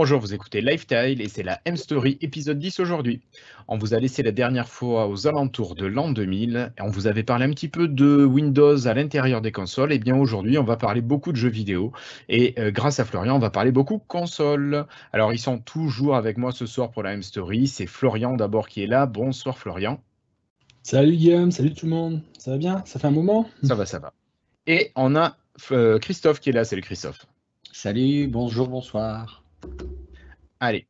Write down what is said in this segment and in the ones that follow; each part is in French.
Bonjour, vous écoutez Lifestyle et c'est la M-Story épisode 10 aujourd'hui. On vous a laissé la dernière fois aux alentours de l'an 2000 et on vous avait parlé un petit peu de Windows à l'intérieur des consoles. Et bien aujourd'hui, on va parler beaucoup de jeux vidéo et grâce à Florian, on va parler beaucoup console. Alors ils sont toujours avec moi ce soir pour la M-Story. C'est Florian d'abord qui est là. Bonsoir Florian. Salut Guillaume, salut tout le monde, ça va bien? Ça fait un moment? Ça va, ça va. Et on a Christophe qui est là. Salut Christophe. Salut, bonjour, bonsoir. Allez,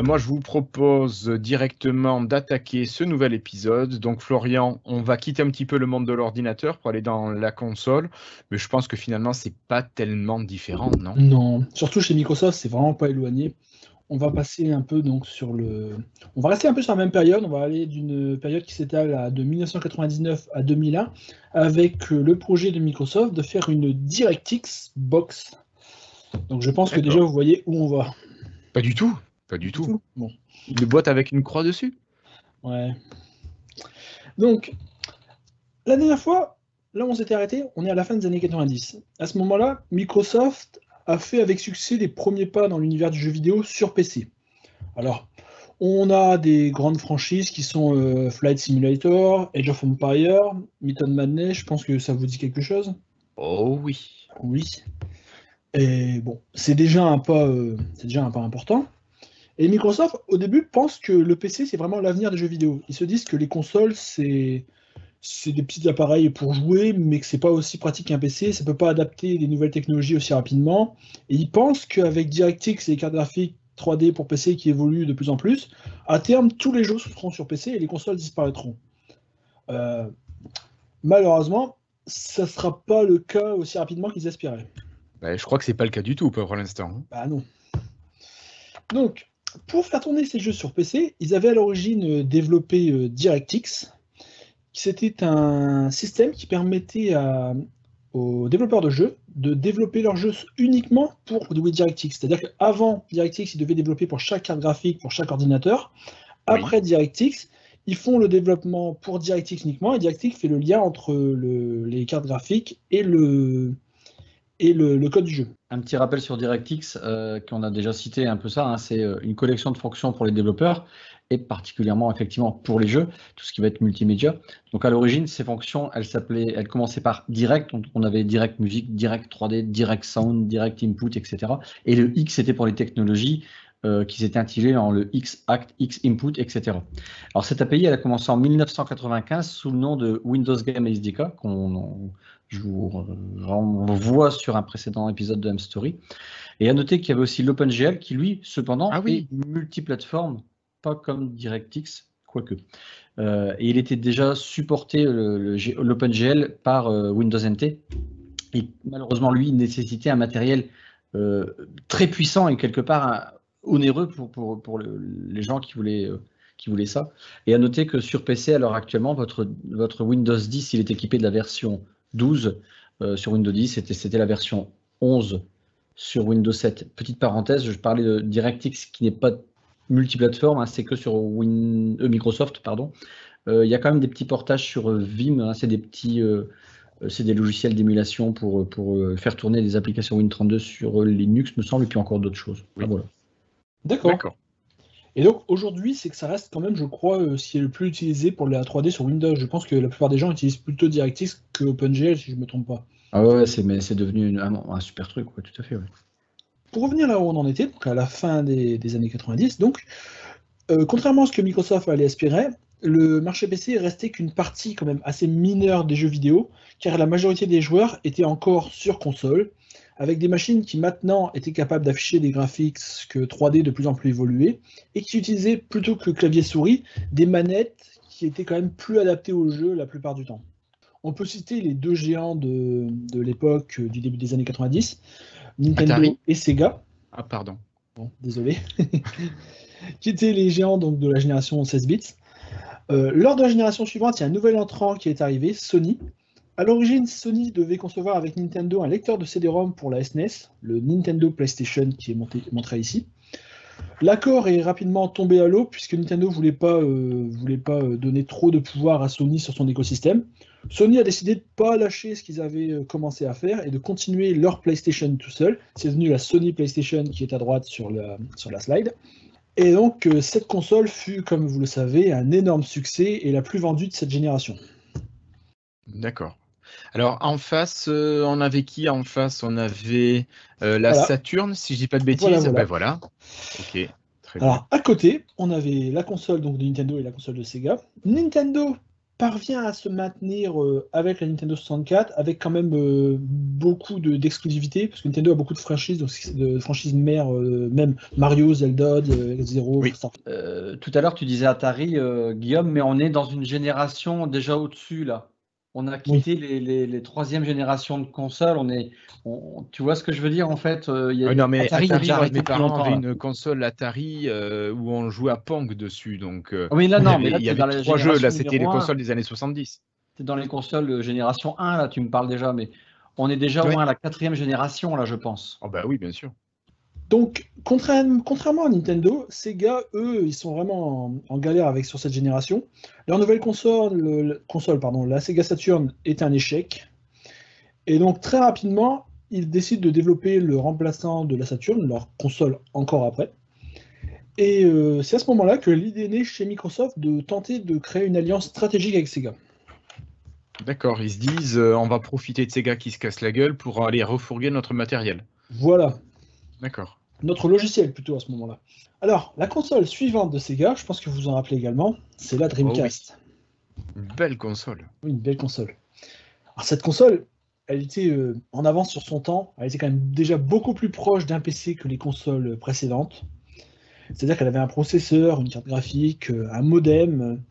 moi je vous propose directement d'attaquer ce nouvel épisode. Donc Florian, on va quitter un petit peu le monde de l'ordinateur pour aller dans la console, mais je pense que finalement c'est pas tellement différent, non? Non, surtout chez Microsoft, c'est vraiment pas éloigné. On va passer un peu donc On va rester un peu sur la même période, on va aller d'une période qui s'étale de 1999 à 2001, avec le projet de Microsoft de faire une DirectX box. Donc je pense que déjà vous voyez où on va. Pas du tout, pas du tout. Bon. Une boîte avec une croix dessus? Ouais. Donc, la dernière fois, là où on s'était arrêté, on est à la fin des années 90. À ce moment-là, Microsoft a fait avec succès les premiers pas dans l'univers du jeu vidéo sur PC. Alors, on a des grandes franchises qui sont Flight Simulator, Age of Empires, Myth and Madness, je pense que ça vous dit quelque chose. Oh oui. Oui. Et bon, c'est déjà un pas important. Et Microsoft, au début, pense que le PC, c'est vraiment l'avenir des jeux vidéo. Ils se disent que les consoles, c'est des petits appareils pour jouer, mais que c'est pas aussi pratique qu'un PC, ça peut pas adapter les nouvelles technologies aussi rapidement. Et ils pensent qu'avec DirectX et les cartes graphiques 3D pour PC qui évoluent de plus en plus, à terme, tous les jeux seront sur PC et les consoles disparaîtront. Euh, Malheureusement, ça sera pas le cas aussi rapidement qu'ils espéraient. Bah, je crois que c'est pas le cas du tout pour l'instant. Bah non. Donc, pour faire tourner ces jeux sur PC, ils avaient à l'origine développé DirectX. C'était un système qui permettait aux développeurs de jeux de développer leurs jeux uniquement pour DirectX. C'est-à-dire qu'avant DirectX, ils devaient développer pour chaque carte graphique, pour chaque ordinateur. Après DirectX, ils font le développement pour DirectX uniquement, et DirectX fait le lien entre les cartes graphiques et le code du jeu. Un petit rappel sur DirectX, qu'on a déjà cité un peu ça, hein, c'est une collection de fonctions pour les développeurs et particulièrement effectivement pour les jeux, tout ce qui va être multimédia. Donc à l'origine, ces fonctions, elles commençaient par Direct, donc on avait Direct Music, Direct 3D, Direct Sound, Direct Input, etc. Et le X, c'était pour les technologies qui s'étaient intitulées en le X-Act, X-Input, etc. Alors cette API, elle a commencé en 1995 sous le nom de Windows Game SDK, je vous renvoie sur un précédent épisode de M-Story. Et à noter qu'il y avait aussi l'OpenGL qui, lui, cependant, est multiplateforme, pas comme DirectX, quoique. Et il était déjà supporté, l'OpenGL, par Windows NT. Et malheureusement, lui, il nécessitait un matériel très puissant et quelque part onéreux pour les gens qui voulaient ça. Et à noter que sur PC, alors actuellement, votre Windows 10, il est équipé de la version 12 sur Windows 10, c'était la version 11 sur Windows 7. Petite parenthèse, je parlais de DirectX qui n'est pas multiplateforme, hein, c'est que sur Microsoft, pardon. Il y a quand même des petits portages sur Vim, hein, c'est des logiciels d'émulation pour faire tourner des applications Win32 sur Linux, me semble, et puis encore d'autres choses. Oui. Ah, voilà. D'accord. Et donc aujourd'hui, c'est que ça reste quand même, je crois, ce qui est le plus utilisé pour la 3D sur Windows. Je pense que la plupart des gens utilisent plutôt DirectX que OpenGL, si je ne me trompe pas. Ah ouais, c'est devenu un super truc, ouais, tout à fait. Ouais. Pour revenir là où on en était, donc à la fin des années 90, donc, contrairement à ce que Microsoft allait espérer, le marché PC restait qu'une partie quand même assez mineure des jeux vidéo, car la majorité des joueurs étaient encore sur console, avec des machines qui maintenant étaient capables d'afficher des graphiques 3D de plus en plus évolués, et qui utilisaient plutôt que clavier-souris, des manettes qui étaient quand même plus adaptées au jeu la plupart du temps. On peut citer les deux géants de l'époque du début des années 90, Nintendo Atari et Sega. Ah pardon. Bon, désolé. Qui étaient les géants donc, de la génération 16 bits. Lors de la génération suivante, il y a un nouvel entrant qui est arrivé, Sony. À l'origine, Sony devait concevoir avec Nintendo un lecteur de CD-ROM pour la SNES, le Nintendo PlayStation qui est montré ici. L'accord est rapidement tombé à l'eau puisque Nintendo voulait pas donner trop de pouvoir à Sony sur son écosystème. Sony a décidé de ne pas lâcher ce qu'ils avaient commencé à faire et de continuer leur PlayStation tout seul. C'est devenu la Sony PlayStation qui est à droite sur la slide. Et donc cette console fut, comme vous le savez, un énorme succès et la plus vendue de cette génération. D'accord. Alors en face, on avait qui en face? On avait la Voilà. Saturn, si je dis pas de bêtises. Voilà. Ben voilà. Ok, très bien. Alors à côté, on avait la console donc, de Nintendo et la console de Sega. Nintendo parvient à se maintenir avec la Nintendo 64, avec quand même beaucoup d'exclusivité, parce que Nintendo a beaucoup de franchises, donc de franchises mères, même Mario, Zelda, F-Zero, Oui. Star Fox. Tout à l'heure, tu disais Atari, Guillaume, mais on est dans une génération déjà au-dessus, là. On a quitté les troisième générations de consoles. Tu vois ce que je veux dire, en fait Non, mais Atari, il a déjà moi, arrêté mes depuis parents longtemps, avaient là. une console Atari où on jouait à Pong dessus. Donc, Oui, là, non, mais là, il y tu es dans avait la 3 jeux. Là, génération c'était les numéro 1. consoles des années 70. Tu es dans les consoles génération 1, là, tu me parles déjà, mais on est déjà au Ouais. moins à la 4e génération, là, je pense. Oh, bah oui, bien sûr. Donc, contrairement à Nintendo, Sega, eux, ils sont vraiment en galère sur cette génération. Leur nouvelle console, la Sega Saturn, est un échec. Et donc, très rapidement, ils décident de développer le remplaçant de la Saturn, leur console encore après. Et c'est à ce moment-là que l'idée naît chez Microsoft de tenter de créer une alliance stratégique avec Sega. D'accord, ils se disent on va profiter de Sega qui se casse la gueule pour aller refourguer notre matériel. Voilà. D'accord. Notre logiciel plutôt à ce moment-là. Alors, la console suivante de Sega, je pense que vous en rappelez également, c'est la Dreamcast. Oh oui. Une belle console. Oui, une belle console. Alors cette console, elle était en avance sur son temps, elle était quand même déjà beaucoup plus proche d'un PC que les consoles précédentes. C'est-à-dire qu'elle avait un processeur, une carte graphique, un modem.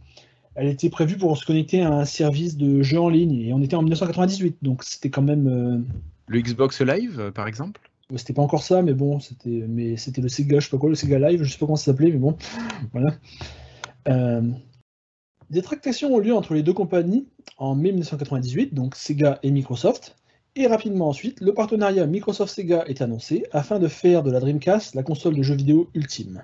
Elle était prévue pour se connecter à un service de jeux en ligne, et on était en 1998, donc c'était quand même... Le Xbox Live, par exemple? C'était pas encore ça, mais bon, c'était le Sega, je sais pas quoi, le Sega Live, je sais pas comment ça s'appelait, mais bon, voilà. Des tractations ont lieu entre les deux compagnies en mai 1998, donc Sega et Microsoft, et rapidement ensuite, le partenariat Microsoft-Sega est annoncé afin de faire de la Dreamcast la console de jeux vidéo ultime.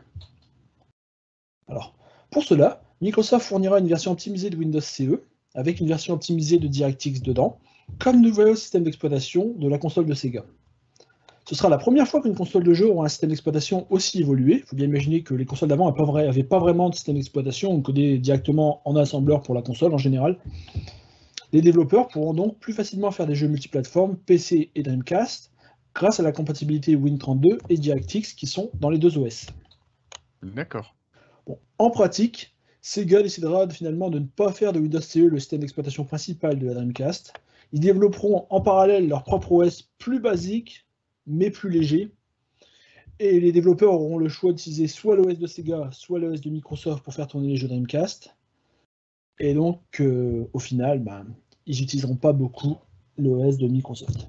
Alors, pour cela, Microsoft fournira une version optimisée de Windows CE, avec une version optimisée de DirectX dedans, comme nouveau système d'exploitation de la console de Sega. Ce sera la première fois qu'une console de jeu aura un système d'exploitation aussi évolué. Il faut bien imaginer que les consoles d'avant n'avaient pas vraiment de système d'exploitation, on codait directement en assembleur pour la console en général. Les développeurs pourront donc plus facilement faire des jeux multiplateformes PC et Dreamcast grâce à la compatibilité Win32 et DirectX qui sont dans les deux OS. D'accord. Bon, en pratique, Sega décidera finalement de ne pas faire de Windows CE le système d'exploitation principal de la Dreamcast. Ils développeront en parallèle leur propre OS plus basique, mais plus léger. Et les développeurs auront le choix d'utiliser soit l'OS de Sega, soit l'OS de Microsoft pour faire tourner les jeux Dreamcast. Et donc, au final, ils n'utiliseront pas beaucoup l'OS de Microsoft.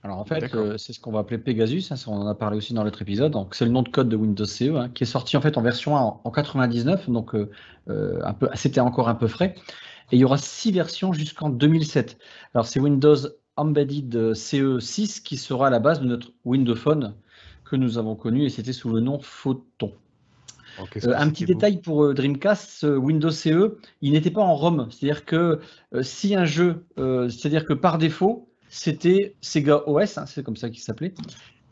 Alors en fait, c'est ce qu'on va appeler Pegasus, on en a parlé aussi dans l'autre épisode. Donc c'est le nom de code de Windows CE qui est sorti en fait en version 1 en 99, donc c'était encore un peu frais. Et il y aura 6 versions jusqu'en 2007. Alors c'est Windows Embedded CE 6 qui sera à la base de notre Windows Phone que nous avons connu, et c'était sous le nom Photon. Un petit détail pour Dreamcast, Windows CE, il n'était pas en ROM. C'est-à-dire que si un jeu, c'est-à-dire que par défaut, c'était Sega OS, c'est comme ça qu'il s'appelait.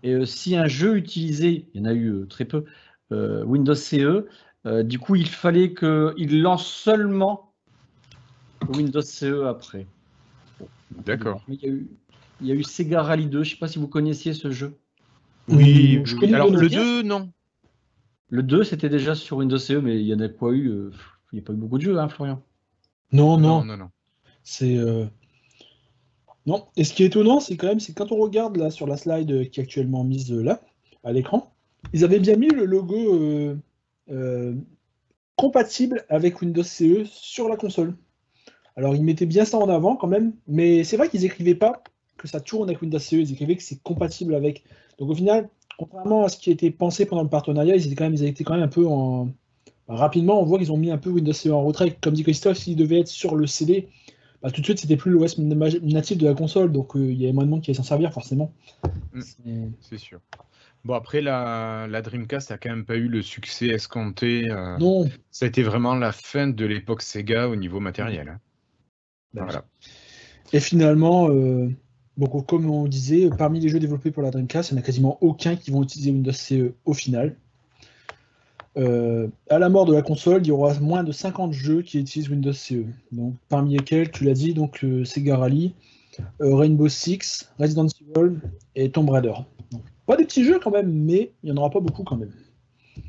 Et si un jeu utilisait, il y en a eu très peu, Windows CE, du coup, il fallait qu'il lance seulement Windows CE après. Bon, d'accord. Mais il y a eu Sega Rally 2, je ne sais pas si vous connaissiez ce jeu. Oui, je connais. Alors le 2, non. Le 2, c'était déjà sur Windows CE, mais il n'y en a pas eu. Il n'y a pas eu beaucoup de jeux, Florian. Non. C'est non. Et ce qui est étonnant, c'est quand on regarde là sur la slide qui est actuellement mise là à l'écran, ils avaient bien mis le logo compatible avec Windows CE sur la console. Alors ils mettaient bien ça en avant quand même, mais c'est vrai qu'ils écrivaient pas que ça tourne avec Windows CE, ils écrivaient que c'est compatible avec. Donc au final, contrairement à ce qui a été pensé pendant le partenariat, ils étaient quand même un peu en. Rapidement, on voit qu'ils ont mis un peu Windows CE en retrait. Comme dit Christophe, s'il devait être sur le CD, tout de suite, c'était plus l'OS natif de la console, donc il y avait moins de monde qui allait s'en servir, forcément. C'est sûr. Bon, après, la Dreamcast a quand même pas eu le succès escompté. Non. Ça a été vraiment la fin de l'époque Sega au niveau matériel. Hein. Bah oui. Voilà. Et finalement, donc, comme on disait, parmi les jeux développés pour la Dreamcast, il n'y en a quasiment aucun qui vont utiliser Windows CE au final. À la mort de la console, il y aura moins de 50 jeux qui utilisent Windows CE. Donc, parmi lesquels, tu l'as dit, donc, Sega Rally, Rainbow Six, Resident Evil et Tomb Raider. Donc, pas des petits jeux quand même, mais il n'y en aura pas beaucoup quand même.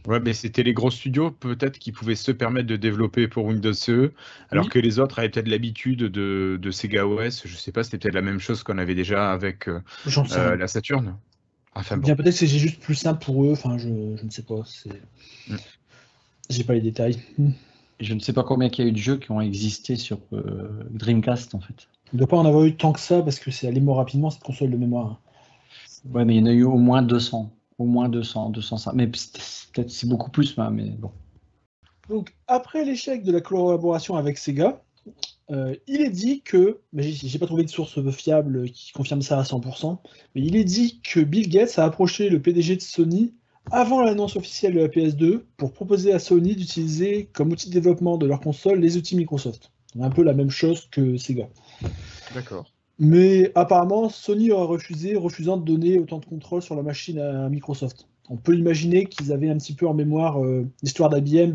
Ouais, mais c'était les gros studios peut-être qui pouvaient se permettre de développer pour Windows CE, alors Oui. que les autres avaient peut-être l'habitude de Sega OS. Je sais pas, c'était peut-être la même chose qu'on avait déjà avec J'en sais rien. la Saturn. Enfin Ou bon. bien peut-être que c'est juste plus simple pour eux, enfin je ne sais pas. Mm. J'ai pas les détails. Je ne sais pas combien il y a eu de jeux qui ont existé sur Dreamcast en fait. Il ne doit pas en avoir eu tant que ça parce que c'est allé mort rapidement cette console de mémoire. Hein. Ouais, mais il y en a eu au moins 200. Au moins 200, 205. Mais peut-être c'est beaucoup plus, mais bon. Donc après l'échec de la collaboration avec Sega, il est dit que, mais j'ai pas trouvé de source fiable qui confirme ça à 100%, mais il est dit que Bill Gates a approché le PDG de Sony avant l'annonce officielle de la PS2 pour proposer à Sony d'utiliser comme outil de développement de leur console les outils Microsoft. Un peu la même chose que Sega. D'accord. Mais apparemment, Sony aurait refusé, refusant de donner autant de contrôle sur la machine à Microsoft. On peut imaginer qu'ils avaient un petit peu en mémoire l'histoire d'IBM.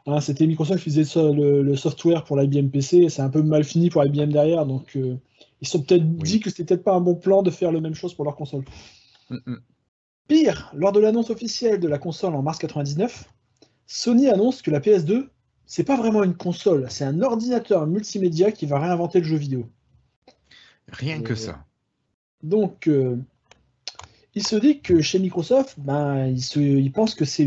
Hein, c'était Microsoft qui faisait le software pour l'IBM PC, et c'est un peu mal fini pour IBM derrière, donc ils se sont peut-être dit que c'était peut-être pas un bon plan de faire la même chose pour leur console. Pire, lors de l'annonce officielle de la console en mars 99, Sony annonce que la PS2, c'est pas vraiment une console, c'est un ordinateur multimédia qui va réinventer le jeu vidéo. Rien que ça. Donc, il se dit que chez Microsoft, ils pensent que c'est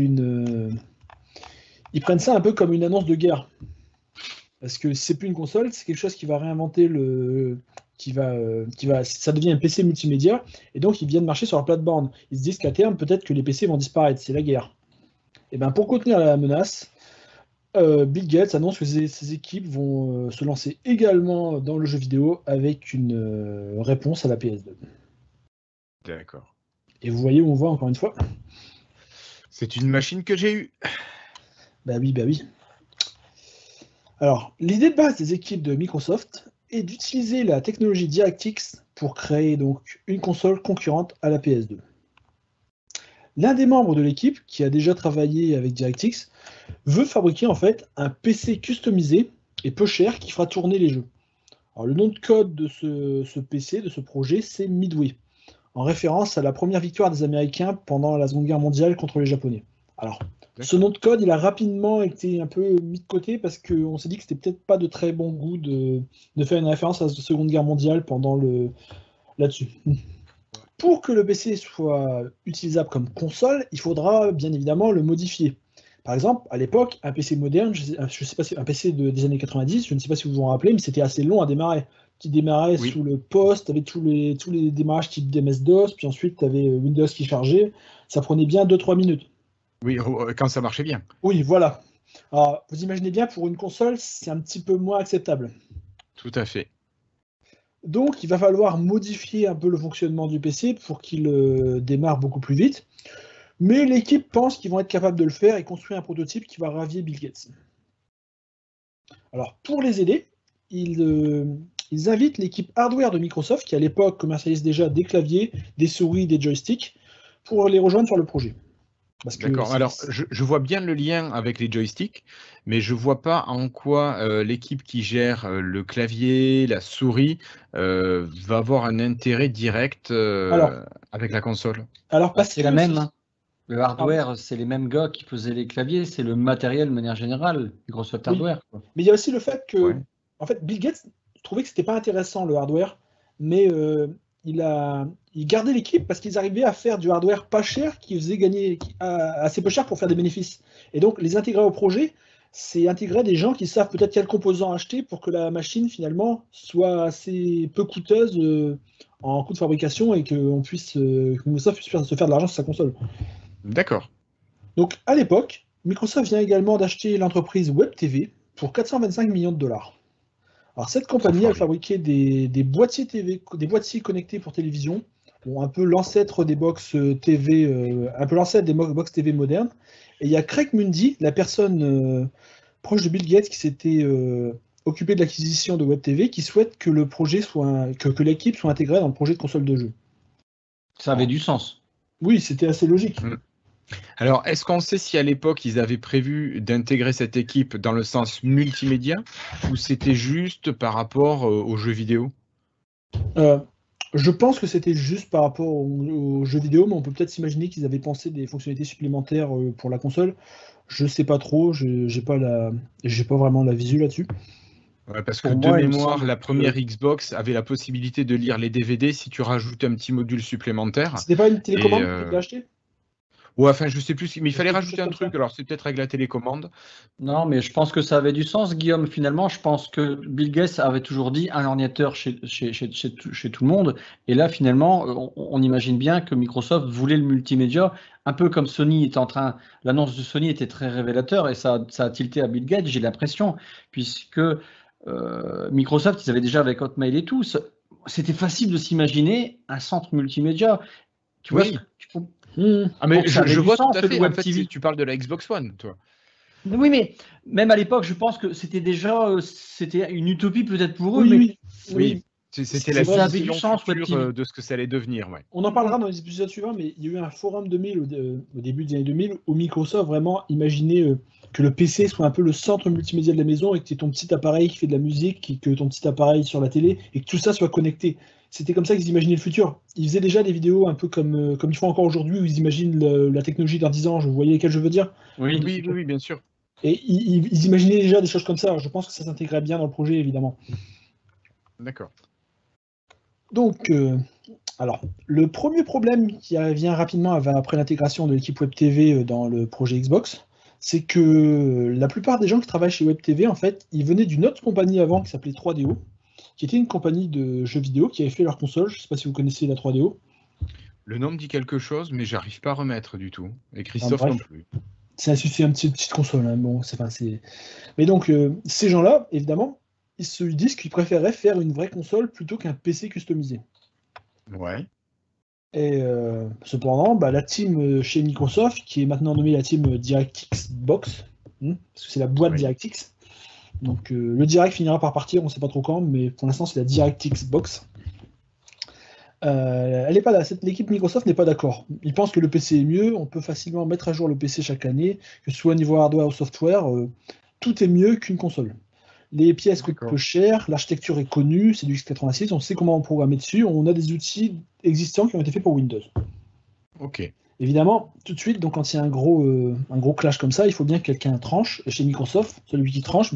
ils prennent ça un peu comme une annonce de guerre. Parce que c'est plus une console, c'est quelque chose qui va réinventer ça devient un PC multimédia, et donc ils viennent marcher sur leur plate-bande. Ils se disent qu'à terme, peut-être que les PC vont disparaître, c'est la guerre. Et bien pour contenir la menace, Bill Gates annonce que ses équipes vont se lancer également dans le jeu vidéo avec une réponse à la PS2. D'accord. Et vous voyez où on voit encore une fois. C'est une machine que j'ai eue. Bah oui. Alors, l'idée de base des équipes de Microsoft est d'utiliser la technologie DirectX pour créer donc une console concurrente à la PS2. L'un des membres de l'équipe, qui a déjà travaillé avec DirectX, veut fabriquer en fait un PC customisé et peu cher qui fera tourner les jeux. Alors, le nom de code de ce PC, de ce projet, c'est Midway, en référence à la première victoire des Américains pendant la Seconde Guerre mondiale contre les Japonais. Alors, ce nom de code, il a rapidement été un peu mis de côté parce qu'on s'est dit que c'était peut-être pas de très bon goût de faire une référence à la Seconde Guerre mondiale là-dessus. Pour que le PC soit utilisable comme console, il faudra bien évidemment le modifier. Par exemple, à l'époque, un PC moderne, je sais pas si un PC des années 90, je ne sais pas si vous vous en rappelez, mais c'était assez long à démarrer. Qui démarrait sous le poste, avec tous les démarrages type MS-DOS, puis ensuite tu avais Windows qui chargeait. Ça prenait bien 2-3 minutes. Oui, quand ça marchait bien. Oui, voilà. Alors, vous imaginez bien, pour une console, c'est un petit peu moins acceptable. Tout à fait. Donc, il va falloir modifier un peu le fonctionnement du PC pour qu'il démarre beaucoup plus vite. Mais l'équipe pense qu'ils vont être capables de le faire et construire un prototype qui va ravier Bill Gates. Alors, pour les aider, ils invitent l'équipe hardware de Microsoft, qui à l'époque commercialise déjà des claviers, des souris, des joysticks, pour les rejoindre sur le projet. D'accord. Alors, je vois bien le lien avec les joysticks, mais je vois pas en quoi l'équipe qui gère le clavier, la souris, va avoir un intérêt direct avec la console. Alors, c'est la même. Hein. Le hardware, c'est les mêmes gars qui faisaient les claviers, c'est le matériel de manière générale, Microsoft Hardware. Quoi. Mais il y a aussi le fait que, en fait, Bill Gates trouvait que c'était pas intéressant le hardware, mais il gardait l'équipe parce qu'ils arrivaient à faire du hardware pas cher qui faisait gagner assez peu cher pour faire des bénéfices. Et donc, les intégrer au projet, c'est intégrer des gens qui savent peut-être quels composants acheter pour que la machine, finalement, soit assez peu coûteuse en coût de fabrication et que Microsoft puisse se faire de l'argent sur sa console. D'accord. Donc, à l'époque, Microsoft vient également d'acheter l'entreprise WebTV pour 425 millions de dollars. Alors, cette compagnie a fabriqué des boîtiers TV, des boîtiers connectés pour télévision bon, un peu l'ancêtre des box TV, un peu l'ancêtre des box TV modernes. Et il y a Craig Mundie, la personne proche de Bill Gates qui s'était occupé de l'acquisition de Web TV, qui souhaite que le projet que l'équipe soit intégrée dans le projet de console de jeu. Ça avait du sens. Oui, c'était assez logique. Alors, est-ce qu'on sait si à l'époque, ils avaient prévu d'intégrer cette équipe dans le sens multimédia ou c'était juste par rapport aux jeux vidéo? Je pense que c'était juste par rapport aux jeux vidéo, mais on peut peut-être s'imaginer qu'ils avaient pensé des fonctionnalités supplémentaires pour la console. Je sais pas trop, j'ai pas vraiment la visu là-dessus. Ouais, parce que Pour de moi, il me mémoire, semble la que- première Xbox avait la possibilité de lire les DVD si tu rajoutes un petit module supplémentaire. C'était pas une télécommande Et, que tu avais acheté? Ouais, enfin, je sais plus, mais il fallait Quelque rajouter chose un comme truc. ça. Alors, c'est peut-être avec la télécommande. Non, mais je pense que ça avait du sens, Guillaume. Finalement, je pense que Bill Gates avait toujours dit un ordinateur chez tout le monde. Et là, finalement, on imagine bien que Microsoft voulait le multimédia, un peu comme Sony était en train. L'annonce de Sony était très révélateur et ça a tilté à Bill Gates, j'ai l'impression, puisque Microsoft, ils avaient déjà avec Hotmail et tout. C'était facile de s'imaginer un centre multimédia. Tu vois, Oui. Ah, mais donc ça avait je du vois tout sens, à le fait. En Web fait, TV. tu parles de la Xbox One, toi. Oui, mais même à l'époque, je pense que c'était déjà c'était une utopie peut-être pour eux, Oui, mais oui, Oui, oui. c'était C'est la vrai, ça avait du vision sens, Web future TV. de ce que ça allait devenir. Ouais. On en parlera dans les épisodes suivants, mais il y a eu un forum 2000 au début des années 2000 où Microsoft vraiment imaginait que le PC soit un peu le centre multimédia de la maison et que tu aies ton petit appareil qui fait de la musique, que ton petit appareil sur la télé et que tout ça soit connecté. C'était comme ça qu'ils imaginaient le futur. Ils faisaient déjà des vidéos un peu comme ils font encore aujourd'hui où ils imaginent la technologie dans 10 ans. Vous voyez lesquelles je veux dire? Oui. Oui, bien sûr. Et ils imaginaient déjà des choses comme ça. Je pense que ça s'intégrait bien dans le projet, évidemment. D'accord. Donc, alors, le premier problème qui vient rapidement après l'intégration de l'équipe Web TV dans le projet Xbox, c'est que la plupart des gens qui travaillent chez Web TV, en fait, ils venaient d'une autre compagnie avant qui s'appelait 3DO, qui était une compagnie de jeux vidéo qui avait fait leur console. Je ne sais pas si vous connaissez la 3DO. Le nom me dit quelque chose, mais j'arrive pas à remettre du tout. Et Enfin, Christophe bref, non plus. c'est une petite console. Hein. Bon, Mais donc, ces gens-là, évidemment, ils se disent qu'ils préféraient faire une vraie console plutôt qu'un PC customisé. Ouais. Et cependant, la team chez Microsoft, qui est maintenant nommée la team DirectX Box, parce que c'est la boîte Oui. DirectX. Donc le Direct finira par partir, on ne sait pas trop quand, mais pour l'instant c'est la DirectX Box. Elle est pas là. L'équipe Microsoft n'est pas d'accord. Ils pensent que le PC est mieux, on peut facilement mettre à jour le PC chaque année, que ce soit au niveau hardware ou software, tout est mieux qu'une console. Les pièces coûtent peu cher, l'architecture est connue, c'est du x86, on sait comment programmer dessus, on a des outils existants qui ont été faits pour Windows. Ok. Évidemment, tout de suite, donc quand il y a un gros clash comme ça, il faut bien que quelqu'un tranche. Et chez Microsoft, celui qui tranche,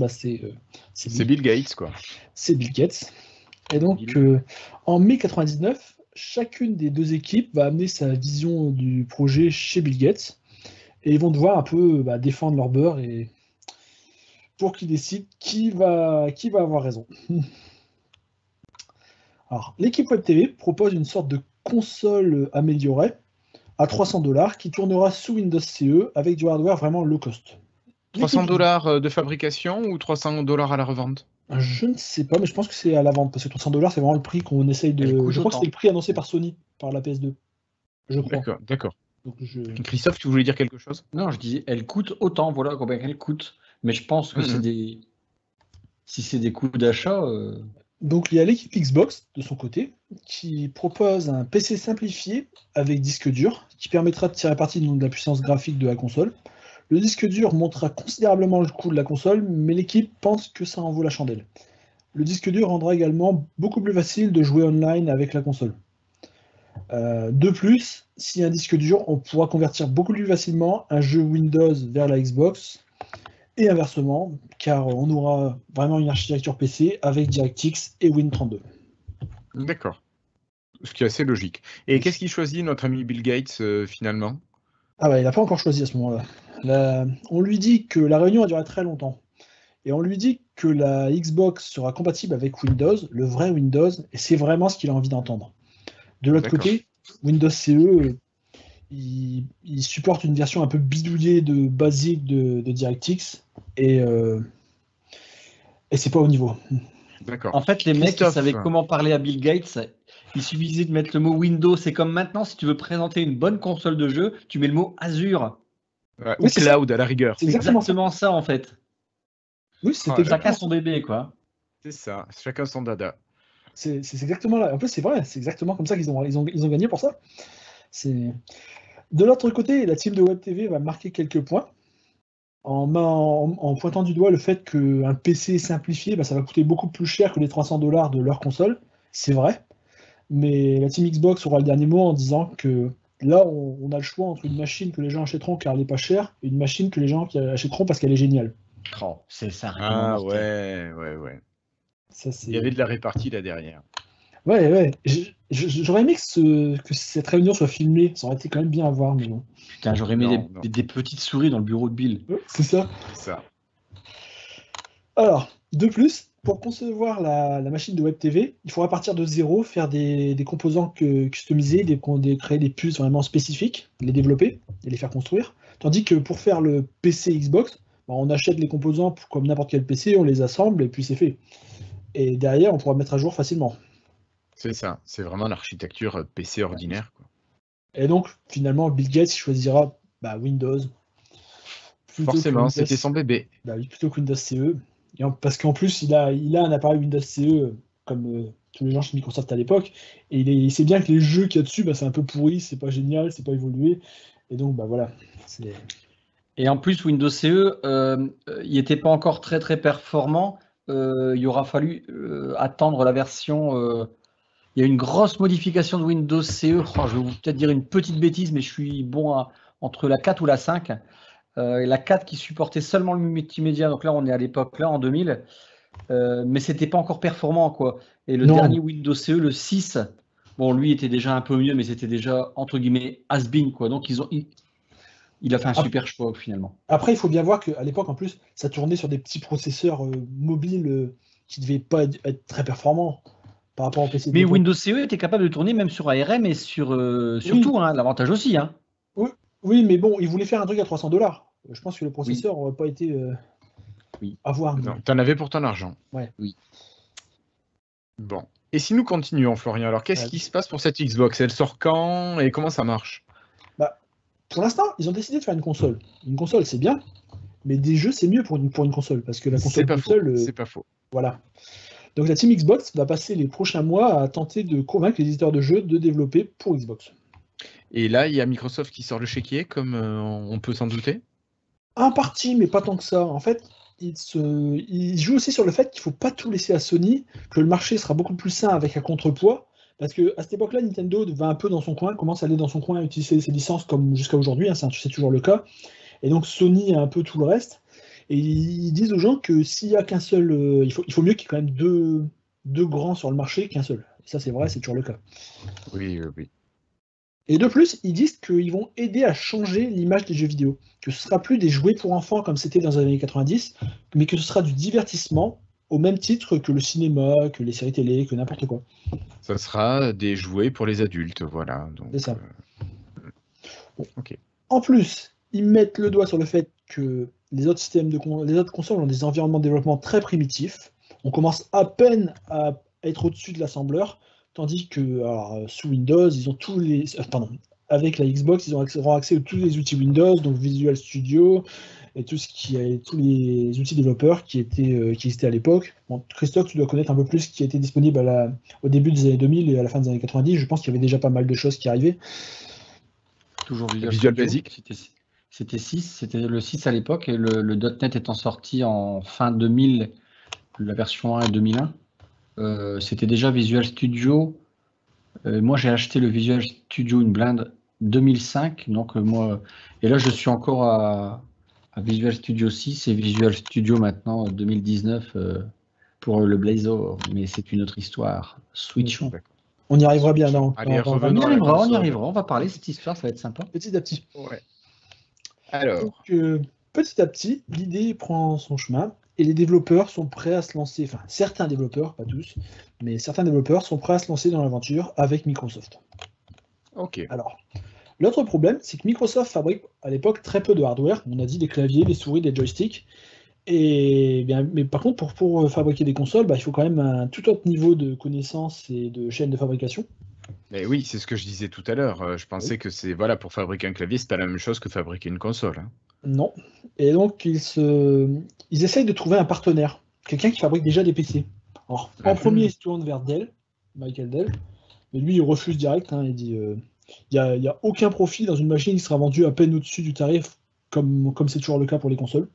C'est Bill Gates, quoi. C'est Bill Gates. Et donc, en mai 99, chacune des deux équipes va amener sa vision du projet chez Bill Gates. Et ils vont devoir un peu défendre leur beurre et pour qu'ils décident qui va avoir raison. Alors, l'équipe Web TV propose une sorte de console améliorée à $300 qui tournera sous Windows CE avec du hardware vraiment low cost. $300 de fabrication ou $300 à la revente? Je ne sais pas, mais je pense que c'est à la vente parce que $300 c'est vraiment le prix qu'on essaye de. Je crois que c'était le prix annoncé par Sony, par la PS2. Je crois. D'accord. Donc, Christophe, tu voulais dire quelque chose? Non, je disais, elle coûte autant, voilà combien elle coûte. Mais je pense que si c'est des coûts d'achat. Donc il y a l'équipe Xbox de son côté qui propose un PC simplifié avec disque dur qui permettra de tirer parti de la puissance graphique de la console. Le disque dur montera considérablement le coût de la console, mais l'équipe pense que ça en vaut la chandelle. Le disque dur rendra également beaucoup plus facile de jouer online avec la console. De plus, s'il y a un disque dur, on pourra convertir beaucoup plus facilement un jeu Windows vers la Xbox et inversement, car on aura vraiment une architecture PC avec DirectX et Win32. D'accord. Ce qui est assez logique. Et qu'est-ce qu'il choisit, notre ami Bill Gates, finalement? Ah il n'a pas encore choisi à ce moment-là. On lui dit que la réunion a duré très longtemps. Et on lui dit que la Xbox sera compatible avec Windows, le vrai Windows, et c'est vraiment ce qu'il a envie d'entendre. De l'autre côté, Windows CE, il supporte une version un peu bidouillée basique de DirectX, et c'est pas au niveau. D'accord. En fait, les mecs qui savaient comment parler à Bill Gates, Il suffisait de mettre le mot Windows. C'est comme maintenant, si tu veux présenter une bonne console de jeu, tu mets le mot Azure. Ouais, Oui, ou c'est cloud à la rigueur. C'est C'est exactement exactement ça, en fait. Oui, c'est Voilà. Chacun exactement son bébé, quoi. C'est ça, chacun son dada. C'est exactement là. En plus, c'est vrai, c'est exactement comme ça qu'ils ont gagné pour ça. De l'autre côté, la team de Web TV va marquer quelques points en pointant du doigt le fait qu'un PC simplifié, ça va coûter beaucoup plus cher que les $300 de leur console. C'est vrai. Mais la team Xbox aura le dernier mot en disant que là, on a le choix entre une machine que les gens achèteront car elle n'est pas chère et une machine que les gens achèteront parce qu'elle est géniale. Oh, c'est ça. Ah ouais. Ça, Il y avait de la répartie là derrière. Ouais. J'aurais aimé que cette réunion soit filmée. Ça aurait été quand même bien à voir, mais bon. Putain, j'aurais aimé des petites souris dans le bureau de Bill. C'est ça. Alors, de plus, pour concevoir la machine de Web TV, il faudra partir de zéro, faire des composants customisés, créer des puces vraiment spécifiques, les développer et les faire construire. Tandis que pour faire le PC Xbox, on achète les composants comme n'importe quel PC, on les assemble et puis c'est fait. Et derrière, on pourra mettre à jour facilement. C'est ça, c'est vraiment l'architecture PC ordinaire, quoi. Et donc, finalement, Bill Gates choisira Windows. Forcément, c'était son bébé. Oui, plutôt que Windows CE. Parce qu'en plus, il a un appareil Windows CE comme tous les gens chez Microsoft à l'époque. Et il sait bien que les jeux qu'il y a dessus, c'est un peu pourri, c'est pas génial, c'est pas évolué. Et donc, voilà. Et en plus, Windows CE, il n'était pas encore très très performant. Il aura fallu attendre la version. Il y a une grosse modification de Windows CE. Je vais peut-être dire une petite bêtise, mais je suis bon entre la 4 ou la 5. La 4 qui supportait seulement le multimédia. Donc là, on est à l'époque là en 2000. Mais c'était pas encore performant, quoi. Et le dernier Windows CE, le 6, bon, lui était déjà un peu mieux, mais c'était déjà entre guillemets has-been, quoi. Donc il a fait un super choix finalement. Après, il faut bien voir qu'à l'époque, en plus, ça tournait sur des petits processeurs mobiles qui ne devaient pas être très performants par rapport au PC. Mais Windows CE était capable de tourner même sur ARM et sur tout, l'avantage aussi. Oui, mais bon, ils voulaient faire un truc à $300. Je pense que le processeur n'aurait pas été à voir. Non, t'en avais pour ton argent. Ouais. Oui. Bon. Et si nous continuons, Florian, alors qu'est-ce qui se passe pour cette Xbox? Elle sort quand et comment ça marche? Pour l'instant, ils ont décidé de faire une console. Une console, c'est bien, mais des jeux, c'est mieux pour une console, parce que la console toute seule... C'est pas faux. Voilà. Donc la team Xbox va passer les prochains mois à tenter de convaincre les éditeurs de jeux de développer pour Xbox. Et là, il y a Microsoft qui sort le chéquier, comme on peut s'en douter? Un parti, mais pas tant que ça. En fait, il joue aussi sur le fait qu'il ne faut pas tout laisser à Sony, que le marché sera beaucoup plus sain avec un contrepoids. Parce qu'à cette époque-là, Nintendo va un peu dans son coin, commence à aller dans son coin, à utiliser ses licences comme jusqu'à aujourd'hui, c'est toujours le cas. Et donc Sony a un peu tout le reste. Et ils disent aux gens que s'il n'y a qu'un seul, il faut mieux qu'il y ait quand même deux grands sur le marché qu'un seul. Et ça, c'est vrai, c'est toujours le cas. Oui. Et de plus, ils disent qu'ils vont aider à changer l'image des jeux vidéo. Que ce ne sera plus des jouets pour enfants comme c'était dans les années 90, mais que ce sera du divertissement au même titre que le cinéma, que les séries télé, que n'importe quoi. Ça sera des jouets pour les adultes, voilà. C'est ça. Bon. Okay. En plus, ils mettent le doigt sur le fait que les autres consoles ont des environnements de développement très primitifs. On commence à peine à être au-dessus de l'assembleur, tandis que sous Windows, ils ont avec la Xbox, ils auront accès à tous les outils Windows, donc Visual Studio et tous les outils développeurs qui existaient à l'époque. Bon, Christophe, tu dois connaître un peu plus ce qui était disponible au début des années 2000 et à la fin des années 90. Je pense qu'il y avait déjà pas mal de choses qui arrivaient. Toujours Visual Basic. C'était 6, c'était le 6 à l'époque, et le .NET étant sorti en fin 2000, la version 1 et 2001. C'était déjà Visual Studio. Moi, j'ai acheté le Visual Studio, une blinde 2005. Donc, et là, je suis encore à Visual Studio 6 et Visual Studio maintenant 2019 pour le Blazor. Mais c'est une autre histoire. Switchons. On y arrivera bien, non? Allez, on y arrivera. On va parler cette histoire, ça va être sympa. Petit à petit. Ouais. Alors. Donc, petit à petit, l'idée prend son chemin. Et les développeurs sont prêts à se lancer, enfin certains développeurs, pas tous, mais certains développeurs sont prêts à se lancer dans l'aventure avec Microsoft. Ok. Alors, l'autre problème, c'est que Microsoft fabrique à l'époque très peu de hardware. On a dit des claviers, des souris, des joysticks. Mais par contre, pour fabriquer des consoles, il faut quand même un tout autre niveau de connaissance et de chaîne de fabrication. Mais oui, c'est ce que je disais tout à l'heure. Je pensais que c'est voilà, pour fabriquer un clavier, c'est pas la même chose que fabriquer une console, hein. Non. Et donc, ils essayent de trouver un partenaire, quelqu'un qui fabrique déjà des PC. Alors, en premier, ils se tournent vers Dell, Michael Dell, mais lui, il refuse direct, hein, il dit il n'y a aucun profit dans une machine qui sera vendue à peine au-dessus du tarif, comme c'est toujours le cas pour les consoles.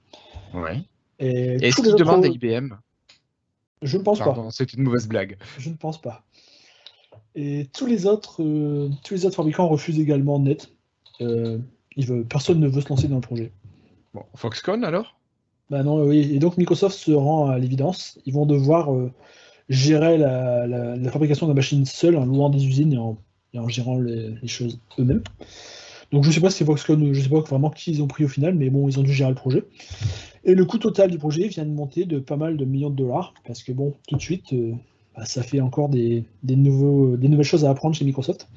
Ouais. Et Est-ce tous les qu'il autres, demande à IBM? je ne pense pas. Pardon, c'est une mauvaise blague. Je ne pense pas. Et tous les autres fabricants refusent également net. Personne ne veut se lancer dans le projet. Bon, Foxconn alors? Bah non, oui. Et donc Microsoft se rend à l'évidence. Ils vont devoir gérer la fabrication de la machine seule en louant des usines et en gérant les choses eux-mêmes. Donc je sais pas si c'est Foxconn, je sais pas vraiment qui ils ont pris au final, mais bon, ils ont dû gérer le projet. Et le coût total du projet vient de monter de pas mal de millions de dollars, parce que bon, tout de suite, ça fait encore des nouvelles choses à apprendre chez Microsoft.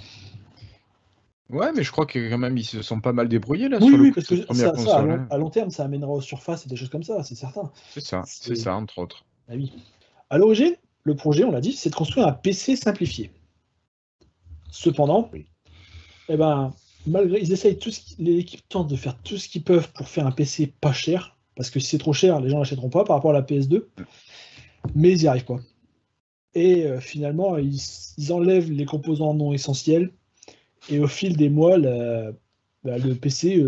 Ouais, mais je crois que quand même ils se sont pas mal débrouillés là Oui, sur le oui, coup de parce que cette première console, hein. à long terme, ça amènera aux surfaces et des choses comme ça, c'est certain. C'est ça, entre autres. Ah oui. À l'origine, le projet, on l'a dit, c'est de construire un PC simplifié. Cependant, eh ben, malgré, ils essayent l'équipe tente de faire tout ce qu'ils peuvent pour faire un PC pas cher, parce que si c'est trop cher, les gens l'achèteront pas par rapport à la PS2, mais ils n'y arrivent pas. Et finalement, ils enlèvent les composants non essentiels, et au fil des mois, le PC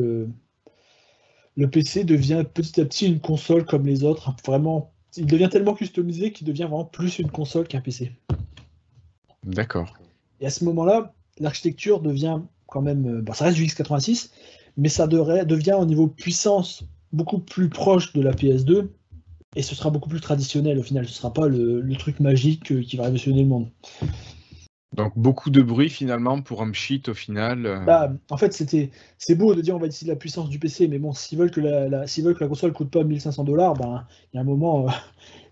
devient petit à petit une console comme les autres. Vraiment, il devient tellement customisé qu'il devient vraiment plus une console qu'un PC. D'accord. Et à ce moment-là, l'architecture devient quand même, ça reste du x86, mais ça devient au niveau puissance beaucoup plus proche de la PS2, et ce sera beaucoup plus traditionnel au final. Ce ne sera pas le truc magique qui va révolutionner le monde. Donc beaucoup de bruit finalement pour un cheat au final. En fait, c'est beau de dire on va utiliser la puissance du PC, mais bon, s'ils veulent que la console coûte pas 1500 $, il y a un moment,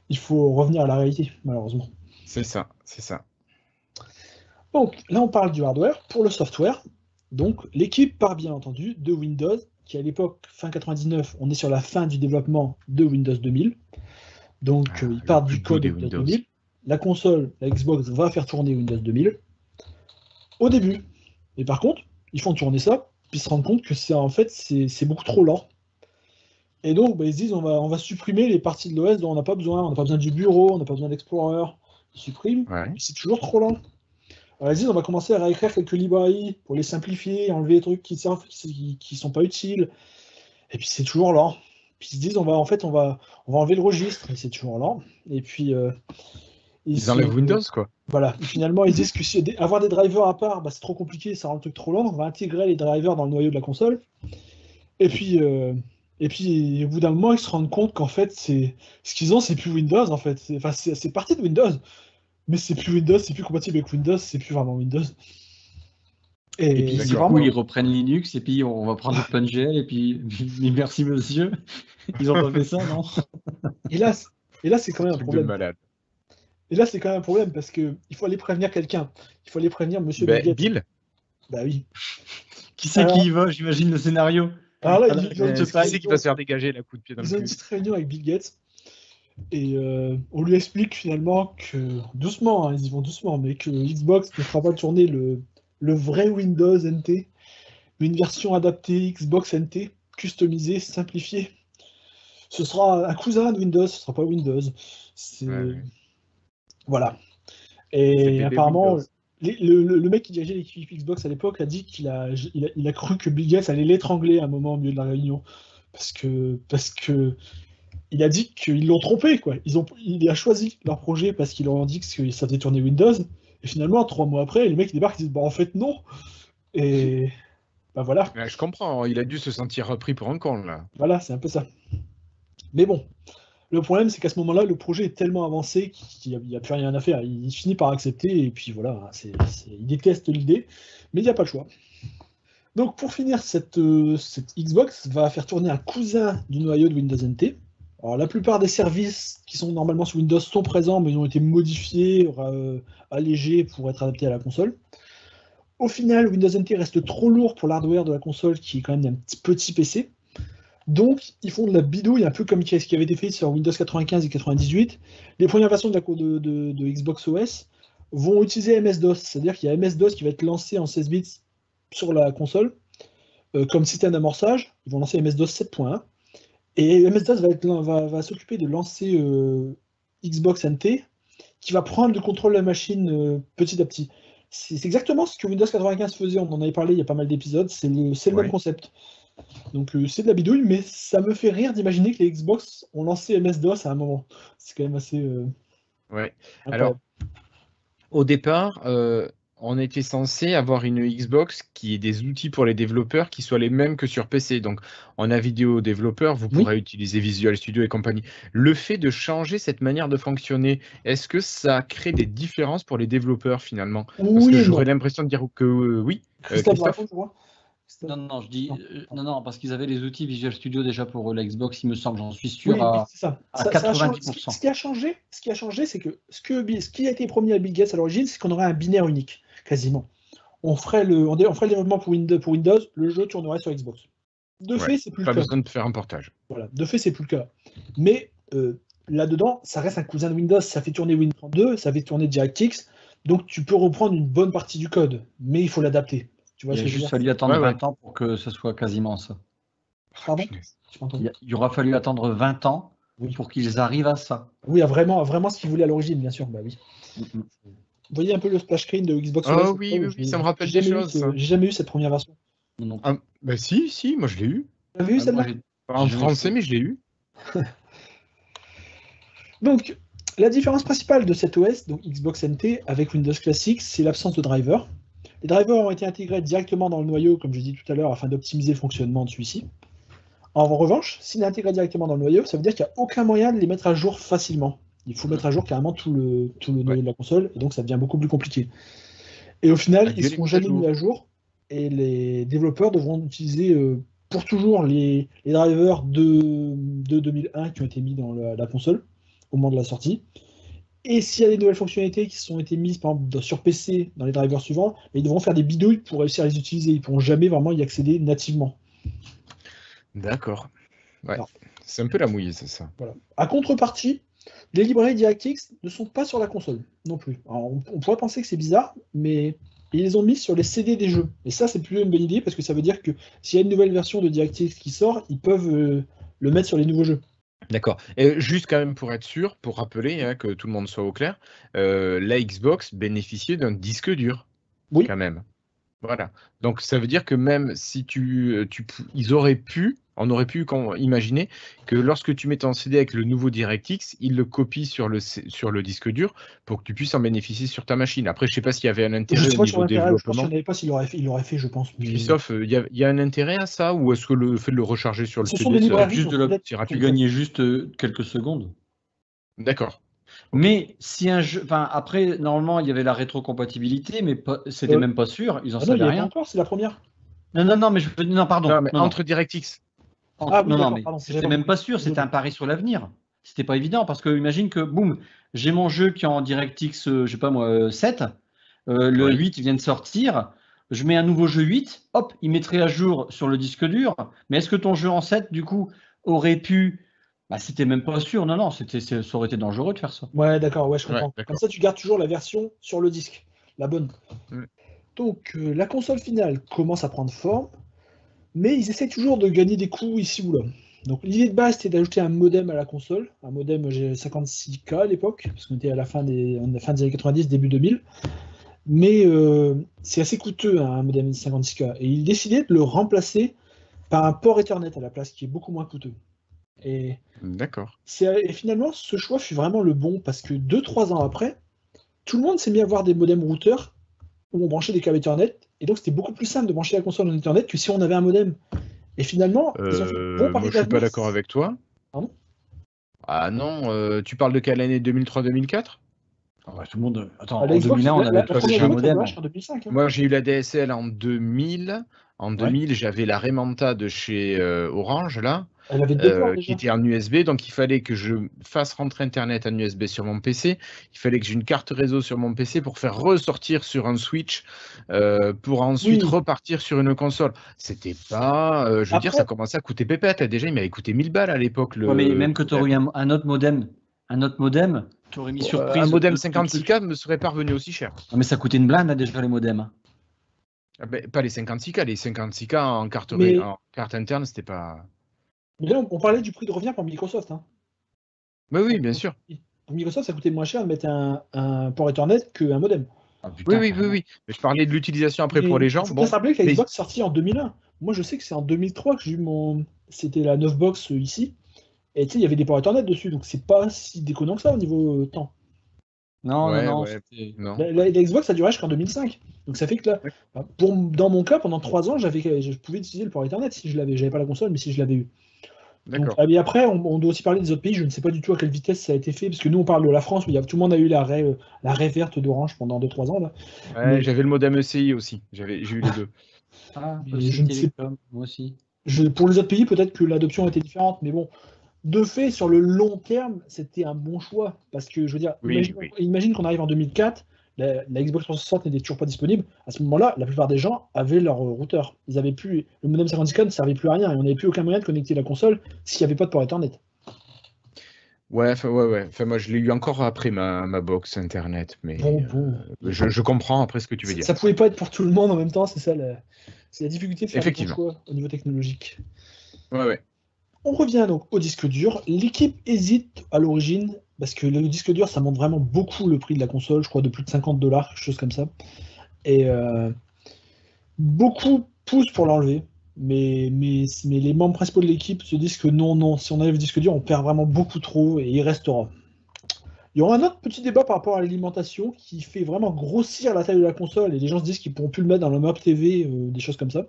il faut revenir à la réalité, malheureusement. C'est ça, c'est ça. Donc là, on parle du hardware. Pour le software, donc l'équipe part bien entendu de Windows, qui à l'époque, fin 99, on est sur la fin du développement de Windows 2000. Donc ils partent du code de Windows 2000. La console, la Xbox, va faire tourner Windows 2000 au début. Mais par contre, ils font tourner ça, puis ils se rendent compte que c'est beaucoup trop lent. Et donc, ils se disent, on va supprimer les parties de l'OS dont on n'a pas besoin. On n'a pas besoin du bureau, on n'a pas besoin d'Explorer. Ils suppriment, puis c'est toujours trop lent. Alors ils disent, on va commencer à réécrire quelques librairies pour les simplifier, enlever les trucs qui sont pas utiles. Et puis c'est toujours lent. Puis ils se disent, on va enlever le registre, et c'est toujours lent. Et puis ils enlèvent Windows, quoi. Voilà. Et finalement, ils disent que avoir des drivers à part, c'est trop compliqué, ça rend le truc trop lent. On va intégrer les drivers dans le noyau de la console. Et puis au bout d'un moment, ils se rendent compte qu'en fait, ce qu'ils ont, c'est plus Windows, en fait. C'est parti de Windows, mais c'est plus Windows, c'est plus compatible avec Windows, c'est plus vraiment Windows. Et puis, du coup, ils reprennent Linux, et puis on va prendre OpenGL, et puis merci monsieur. Ils ont pas fait ça, non? Et là, c'est quand même un problème. Malade. Et là, c'est quand même un problème, parce qu'il faut aller prévenir quelqu'un. Il faut aller prévenir monsieur Bill Gates. Bill? Bah oui. Qui c'est qui y va, j'imagine, le scénario? Alors là, c'est qui va se faire dégager la coup de pied dans le cul. Ils ont une petite réunion avec Bill Gates, et on lui explique finalement que, doucement, ils y vont doucement, mais que Xbox ne fera pas tourner le vrai Windows NT, une version adaptée Xbox NT, customisée, simplifiée. Ce sera un cousin de Windows, ce sera pas Windows. Voilà. Et apparemment, le mec qui dirigeait l'équipe Xbox à l'époque a dit qu'il a cru que Bill Gates allait l'étrangler à un moment au milieu de la réunion. Parce que il a dit qu'ils l'ont trompé, quoi. Il a choisi leur projet parce qu'ils leur ont dit que ça faisait tourner Windows. Et finalement, 3 mois après, les mecs ils débarquent et disent en fait non. Et voilà. Je comprends, il a dû se sentir pris pour un con là. Voilà, c'est un peu ça. Mais bon, le problème c'est qu'à ce moment-là, le projet est tellement avancé qu'il n'y a plus rien à faire. Il finit par accepter et puis voilà, il déteste l'idée, mais il n'y a pas le choix. Donc pour finir, cette Xbox va faire tourner un cousin du noyau de Windows NT. Alors la plupart des services qui sont normalement sur Windows sont présents, mais ils ont été modifiés, allégés pour être adaptés à la console. Au final, Windows NT reste trop lourd pour l'hardware de la console, qui est quand même un petit PC. Donc, ils font de la bidouille, un peu comme ce qui avait été fait sur Windows 95 et 98. Les premières versions de Xbox OS vont utiliser MS-DOS. C'est-à-dire qu'il y a MS-DOS qui va être lancé en 16 bits sur la console comme système d'amorçage. Ils vont lancer MS-DOS 7.1. Et MS-DOS va s'occuper de lancer Xbox NT, qui va prendre le contrôle de la machine petit à petit. C'est exactement ce que Windows 95 faisait, on en avait parlé il y a pas mal d'épisodes, c'est le même concept. Donc c'est de la bidouille, mais ça me fait rire d'imaginer que les Xbox ont lancé MS-DOS à un moment. C'est quand même assez... Ouais. incroyable. Alors, au départ, on était censé avoir une Xbox qui ait des outils pour les développeurs qui soient les mêmes que sur PC. Donc, en a vidéo développeur, vous pourrez utiliser Visual Studio et compagnie. Le fait de changer cette manière de fonctionner, est-ce que ça crée des différences pour les développeurs finalement? Parce que j'aurais l'impression de dire que oui. Christophe. Non, je dis non, parce qu'ils avaient les outils Visual Studio déjà pour la Xbox, il me semble, j'en suis sûr à 90%. Ce qui a changé, c'est que ce qui a été promis à Bill Gates à l'origine, c'est qu'on aurait un binaire unique, quasiment. On ferait le développement pour Windows, le jeu tournerait sur Xbox. De fait, c'est plus le cas. Pas besoin de faire un portage. Voilà, de fait, c'est plus le cas. Mais là-dedans, ça reste un cousin de Windows, ça fait tourner Windows 32, ça fait tourner DirectX, donc tu peux reprendre une bonne partie du code, mais il faut l'adapter. Il a juste fallu attendre 20 ans pour que ce soit quasiment ça. Pardon ? Il aura fallu attendre 20 ans pour qu'ils arrivent à ça. Oui, vraiment ce qu'ils voulaient à l'origine, bien sûr. Bah oui. Vous voyez un peu le splash screen de Xbox OS? Oui, ça me rappelle des choses. J'ai jamais eu cette première version. Non. Bah si, moi je l'ai eu. Vous avez eu celle-là? En français, mais je l'ai eu. Donc, la différence principale de cet OS, donc Xbox NT, avec Windows classique, c'est l'absence de driver. Les drivers ont été intégrés directement dans le noyau, comme je l'ai dit tout à l'heure, afin d'optimiser le fonctionnement de celui-ci. En revanche, s'il est intégré directement dans le noyau, ça veut dire qu'il n'y a aucun moyen de les mettre à jour facilement. Il faut mettre à jour carrément tout le noyau de la console, et donc ça devient beaucoup plus compliqué. Et au final, ils ne seront jamais mis à jour, et les développeurs devront utiliser pour toujours les drivers de 2001 qui ont été mis dans la console au moment de la sortie. Et s'il y a des nouvelles fonctionnalités qui ont été mises, par exemple, sur PC, dans les drivers suivants, ils devront faire des bidouilles pour réussir à les utiliser. Ils ne pourront jamais vraiment y accéder nativement. D'accord. Ouais. C'est un peu la mouillée, c'est ça. Voilà. À contrepartie, les librairies DirectX ne sont pas sur la console non plus. Alors, on pourrait penser que c'est bizarre, mais ils les ont mis sur les CD des jeux. Et ça, c'est plutôt une bonne idée, parce que ça veut dire que s'il y a une nouvelle version de DirectX qui sort, ils peuvent le mettre sur les nouveaux jeux. D'accord. Et juste quand même pour être sûr, pour rappeler que tout le monde soit au clair, la Xbox bénéficiait d'un disque dur. Oui. Quand même. Voilà. Donc ça veut dire que même si on aurait pu imaginer que lorsque tu mets ton CD avec le nouveau DirectX, il le copie sur le disque dur pour que tu puisses en bénéficier sur ta machine. Après, je ne sais pas s'il y avait un intérêt au niveau développement. Je pense qu'il n'y avait pas s'il l'aurait fait, je pense. Sauf, il y a un intérêt à ça, ou est-ce que le fait de le recharger sur le CD, tu gagnais juste quelques secondes. D'accord. Mais si un jeu, après normalement il y avait la rétrocompatibilité, mais c'était même pas sûr, ils en savaient rien. Encore, c'est la première. Non, mais pardon. Non, mais entre DirectX. Mais c'était même pas sûr, c'était un pari sur l'avenir. C'était pas évident parce que imagine que boum, j'ai mon jeu qui est en DirectX, je sais pas moi, 7, le 8 vient de sortir, je mets un nouveau jeu 8, hop, il mettrait à jour sur le disque dur. Mais est-ce que ton jeu en 7 du coup aurait pu c'était même pas sûr, non, ça aurait été dangereux de faire ça. Ouais, d'accord, je comprends. Comme ça, tu gardes toujours la version sur le disque, la bonne. Donc, la console finale commence à prendre forme, mais ils essaient toujours de gagner des coups ici ou là. Donc, l'idée de base, c'était d'ajouter un modem à la console, un modem 56K à l'époque, parce qu'on était à la fin des années 90, début 2000. Mais c'est assez coûteux, un modem 56K. Et ils décidaient de le remplacer par un port Ethernet à la place, qui est beaucoup moins coûteux. D'accord. Et finalement, ce choix fut vraiment le bon parce que 2-3 ans après, tout le monde s'est mis à avoir des modems routeurs où on branchait des câbles Ethernet et donc c'était beaucoup plus simple de brancher la console en Ethernet que si on avait un modem. Et finalement, ils ont fait bon pari. Moi, je suis pas d'accord avec toi. Pardon ? Ah non, tu parles de quelle année? 2003-2004? Tout le monde. Attends, en 2001, on avait pas déjà un modem. En 2005, Moi, j'ai eu la DSL en 2000. En 2000, j'avais la Remanta de chez Orange, là. Elle avait deux ports, qui était en USB, donc il fallait que je fasse rentrer Internet en USB sur mon PC, il fallait que j'ai une carte réseau sur mon PC pour faire ressortir sur un switch, pour ensuite repartir sur une console. C'était pas, je veux dire, ça commençait à coûter pépette, déjà il m'avait coûté 1000 balles à l'époque. Mais même que tu aurais eu un autre modem, Tu aurais mis surprise. Un modem 56K me serait pas revenu aussi cher. Non, mais ça coûtait une blinde, là, déjà, les modems. Ah ben, pas les 56K, les 56K en carte, Mais- en carte interne, c'était pas. Mais là, on parlait du prix de revient pour Microsoft. Hein. Oui, bien sûr. Pour Microsoft, ça coûtait moins cher de mettre un port Ethernet qu'un modem. Ah, putain, Oui. carrément. Mais je parlais de l'utilisation après pour Mais les gens. il faut Bon, bien se rappeler que la mais- Xbox est sortie en 2001. Moi, je sais que c'est en 2003 que j'ai eu mon. C'était la 9 box ici. Et tu sais, il y avait des ports Ethernet dessus. Donc, c'est pas si déconnant que ça au niveau temps. Non, Ouais, non, ouais. c'était- Non. La Xbox, ça durait jusqu'en 2005. Donc, ça fait que là, dans mon cas, pendant 3 ans, je pouvais utiliser le port Ethernet si je l'avais. J'avais pas la console, mais si je l'avais eu. Donc, D'accord. et après, on doit aussi parler des autres pays. Je ne sais pas du tout à quelle vitesse ça a été fait, parce que nous, on parle de la France, où tout le monde a eu la raie verte d'Orange pendant 2-3 ans. Là. Ouais, Mais- j'avais le modem ECI aussi. J'ai eu les deux. Ah, Mais aussi je ne sais Télécom, moi aussi. Pour les autres pays, peut-être que l'adoption était différente, mais bon, de fait, sur le long terme, c'était un bon choix. Parce que, je veux dire, Oui. imagine qu'on arrive en 2004, la Xbox 360 n'était toujours pas disponible. À ce moment-là, la plupart des gens avaient leur routeur. Ils avaient plus, le modem 56K ne servait plus à rien et on n'avait plus aucun moyen de connecter la console s'il n'y avait pas de port Ethernet. Ouais. Enfin, moi, je l'ai eu encore après ma box internet, mais Bon. je comprends après ce que tu veux dire. Ça pouvait pas être pour tout le monde en même temps, c'est ça c'est la difficulté de faire des bons Effectivement. choix au niveau technologique. Ouais. On revient donc au disque dur. L'équipe hésite à l'origine, parce que le disque dur, ça monte vraiment beaucoup le prix de la console, je crois de plus de $50, quelque chose comme ça. Et beaucoup poussent pour l'enlever, mais les membres principaux de l'équipe se disent que non, si on enlève le disque dur, on perd vraiment beaucoup trop et il restera. Il y aura un autre petit débat par rapport à l'alimentation qui fait vraiment grossir la taille de la console et les gens se disent qu'ils ne pourront plus le mettre dans le map TV, des choses comme ça.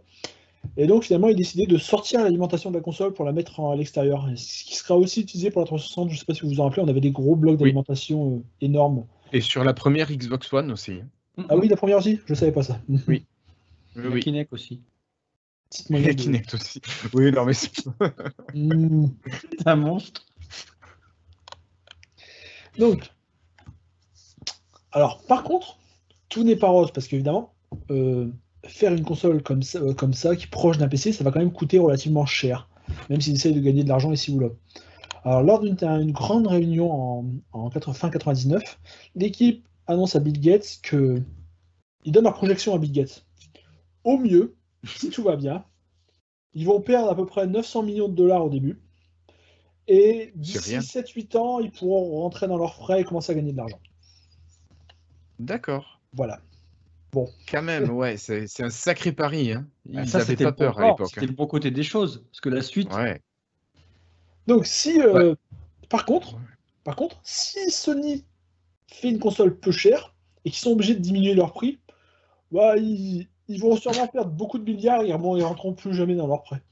Et donc finalement, il a décidé de sortir l'alimentation de la console pour la mettre à l'extérieur. Ce qui sera aussi utilisé pour la 360, je ne sais pas si vous vous en rappelez, on avait des gros blocs d'alimentation énormes. Et sur la première Xbox One aussi. Ah oui, la première aussi? Je ne savais pas ça. Oui. La Kinect aussi. Petite Et moyenne la de- Kinect aussi. Oui, non, mais Hmm. C'est un monstre. Donc, alors par contre, tout n'est pas rose parce qu'évidemment, faire une console comme ça, qui est proche d'un PC, ça va quand même coûter relativement cher, même s'ils essayent de gagner de l'argent ici ou là. Alors, lors d'une grande réunion fin 99, l'équipe annonce à Bill Gates que ils donnent leur projection à Bill Gates. Au mieux, si tout va bien, ils vont perdre à peu près 900 millions de dollars au début. Et d'ici 7-8 ans, ils pourront rentrer dans leurs frais et commencer à gagner de l'argent. D'accord. Voilà. Bon. Quand même, ouais, c'est un sacré pari. Hein. Ils Ça, n'avaient c'était pas le peur bon à l'époque. C'était le bon côté des choses. Parce que la suite, Ouais. Donc, Ouais. par contre, si Sony fait une console peu chère et qu'ils sont obligés de diminuer leur prix, bah, ils vont sûrement perdre beaucoup de milliards et ils rentreront plus jamais dans leurs frais.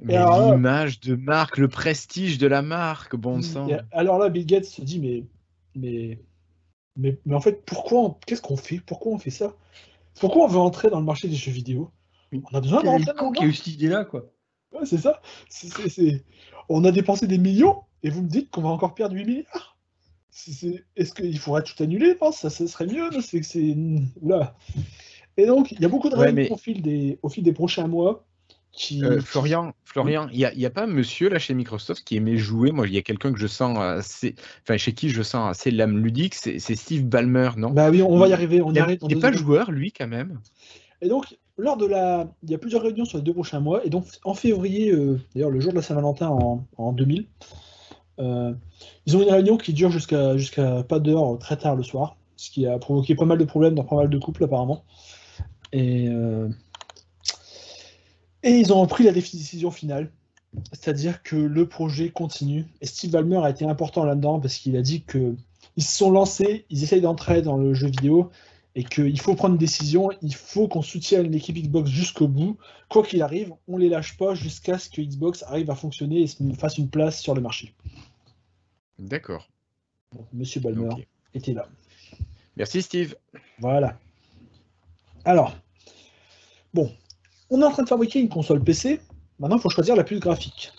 Mais alors là- l'image de marque, le prestige de la marque, bon sang. Et alors là, Bill Gates se dit, mais en fait, qu'est-ce qu'on fait? Pourquoi on fait ça? Pourquoi on veut entrer dans le marché des jeux vidéo? On a besoin de quel est rentrer le con là-dedans? qui a eu cette idée-là, quoi. Ouais, c'est ça. On a dépensé des millions et vous me dites qu'on va encore perdre 8 milliards. Est-ce qu'il faudrait tout annuler? Non, ça serait mieux. Non, Oula. Et donc, il y a beaucoup de réunions au fil des prochains mois. Florian, il n'y a pas un monsieur là chez Microsoft qui aimait jouer. Moi, il y a quelqu'un que je sens assez. Enfin, chez qui je sens assez l'âme ludique, c'est Steve Ballmer, non? Bah oui, on va y arriver. On y arrive. Il n'est pas joueur, lui, quand même. Et donc, il y a plusieurs réunions sur les 2 prochains mois. Et donc, en février, d'ailleurs, le jour de la Saint-Valentin en 2000, ils ont une réunion qui dure jusqu'à pas d'heure, très tard le soir, ce qui a provoqué pas mal de problèmes dans pas mal de couples, apparemment. Et ils ont pris la décision finale, c'est-à-dire que le projet continue. Et Steve Ballmer a été important là-dedans parce qu'il a dit qu'ils se sont lancés, ils essayent d'entrer dans le jeu vidéo et qu'il faut prendre une décision, il faut qu'on soutienne l'équipe Xbox jusqu'au bout. Quoi qu'il arrive, on les lâche pas jusqu'à ce que Xbox arrive à fonctionner et fasse une place sur le marché. D'accord. Bon, Monsieur Ballmer était là. Merci Steve. Voilà. Alors, bon, on est en train de fabriquer une console PC. Maintenant, il faut choisir la puce graphique.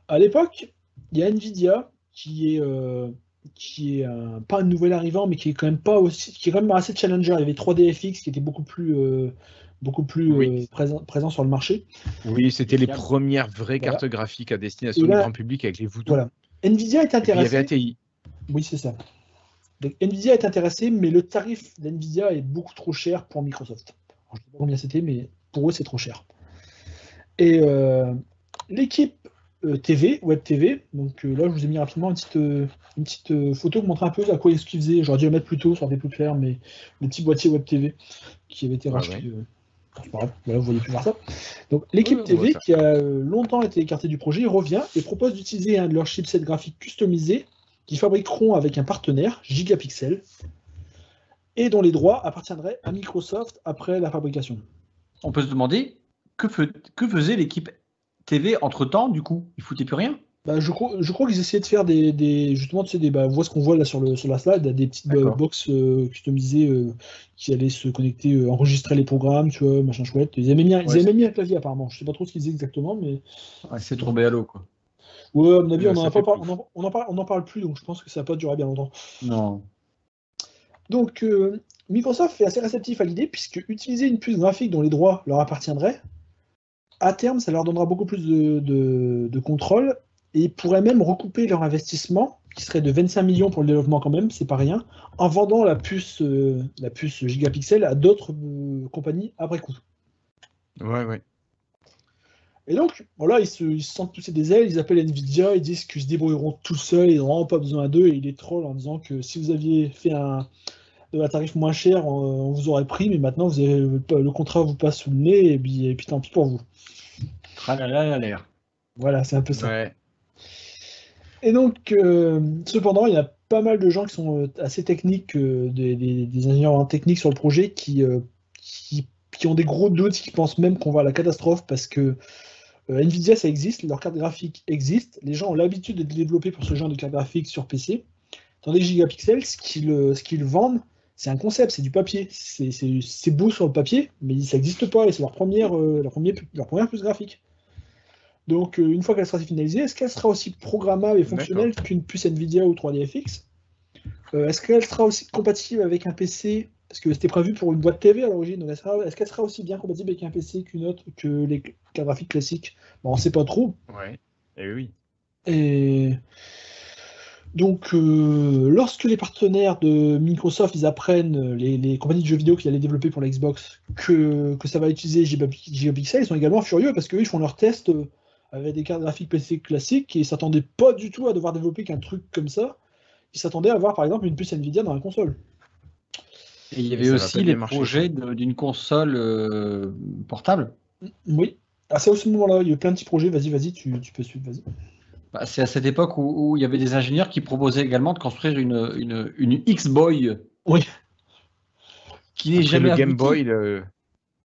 À l'époque, il y a Nvidia qui est pas un nouvel arrivant, mais qui est quand même pas aussi, qui est quand même assez challenger. Il y avait 3DFX qui était beaucoup plus présent sur le marché. Oui, c'était les premières vraies cartes graphiques à destination du grand public avec les voodoo. Voilà. Nvidia est Et puis, il y intéressée. avait ATI. Oui, c'est ça. Donc Nvidia est intéressée, mais le tarif d'Nvidia est beaucoup trop cher pour Microsoft. Alors, je ne sais pas combien c'était, mais pour eux, c'est trop cher. Et l'équipe TV, Web TV, donc là, je vous ai mis rapidement une petite photo pour montrer un peu à quoi est-ce qu'ils faisaient. J'aurais dû la mettre plus tôt, ça aurait été plus clair, mais le petit boîtier Web TV qui avait été Ouais, racheté. ouais. C'est pas grave, voilà, vous voyez plus voir ça. Donc Oui, l'équipe on voit TV, ça. qui a longtemps été écartée du projet, revient et propose d'utiliser un de leurs chipsets graphiques customisés qu'ils fabriqueront avec un partenaire, Gigapixel, et dont les droits appartiendraient à Microsoft après la fabrication. On peut se demander que faisait l'équipe TV entre-temps, du coup? Ils foutaient plus rien? Bah, je crois qu'ils essayaient de faire justement, tu sais, on voit ce qu'on voit là sur la slide, des petites D'accord. box customisées qui allaient se connecter, enregistrer les programmes, tu vois, machin chouette. Ils aimaient Ouais, bien mis un clavier apparemment. Je sais pas trop ce qu'ils faisaient exactement, mais ouais, c'est tombé à l'eau, quoi. ouais, à mon avis, Ça fait plouf. on en parle plus, donc je pense que ça va pas durer bien longtemps. Non. Donc Microsoft est assez réceptif à l'idée, puisque utiliser une puce graphique dont les droits leur appartiendraient, à terme, ça leur donnera beaucoup plus de contrôle et ils pourraient même recouper leur investissement, qui serait de 25 millions pour le développement quand même, c'est pas rien, en vendant la puce Gigapixel à d'autres compagnies après coup. Ouais, ouais. Et donc, voilà, ils se sentent pousser des ailes, ils appellent Nvidia, ils disent qu'ils se débrouilleront tout seuls, ils n'ont vraiment pas besoin d'eux, et ils les trollent en disant que si vous aviez fait un tarif moins cher, on vous aurait pris, mais maintenant le contrat vous passe sous le nez, et puis tant pis pour vous. Tralala l'air. Voilà, c'est un peu ça. Ouais. Et donc, cependant, il y a pas mal de gens qui sont assez techniques, des ingénieurs techniques sur le projet qui ont des gros doutes, qui pensent même qu'on va à la catastrophe parce que Nvidia, ça existe, leur carte graphique existe, les gens ont l'habitude de développer pour ce genre de carte graphique sur PC. Tandis que Gigapixel, ce qu'ils vendent, c'est un concept, c'est du papier. C'est beau sur le papier, mais ça n'existe pas et c'est leur première puce graphique. Donc, une fois qu'elle sera finalisée, est-ce qu'elle sera aussi programmable et D'accord. fonctionnelle qu'une puce Nvidia ou 3DFX? Est-ce qu'elle sera aussi compatible avec un PC? Parce que c'était prévu pour une boîte TV à l'origine. Donc est-ce qu'elle sera aussi bien compatible avec un PC qu'une autre que les cartes graphiques classiques? Bon, on ne sait pas trop. Ouais. Et oui. Et donc, lorsque les partenaires de Microsoft ils apprennent, les compagnies de jeux vidéo qui allaient développer pour la Xbox, que ça va utiliser Gigapixel, ils sont également furieux parce qu'eux, ils font leurs tests avec des cartes graphiques PC classiques et ils s'attendaient pas du tout à devoir développer qu'un truc comme ça. Ils s'attendaient à avoir, par exemple, une puce Nvidia dans la console. Et il y Et avait ça va aussi pas les bien marcher. projets d'une console portable. Oui. À ce moment-là, il y a eu plein de petits projets. Vas-y, tu peux suivre, vas-y. Bah, c'est à cette époque où il y avait des ingénieurs qui proposaient également de construire une X-Boy Oui. qui n'est Après le jamais Game aboutie. Boy,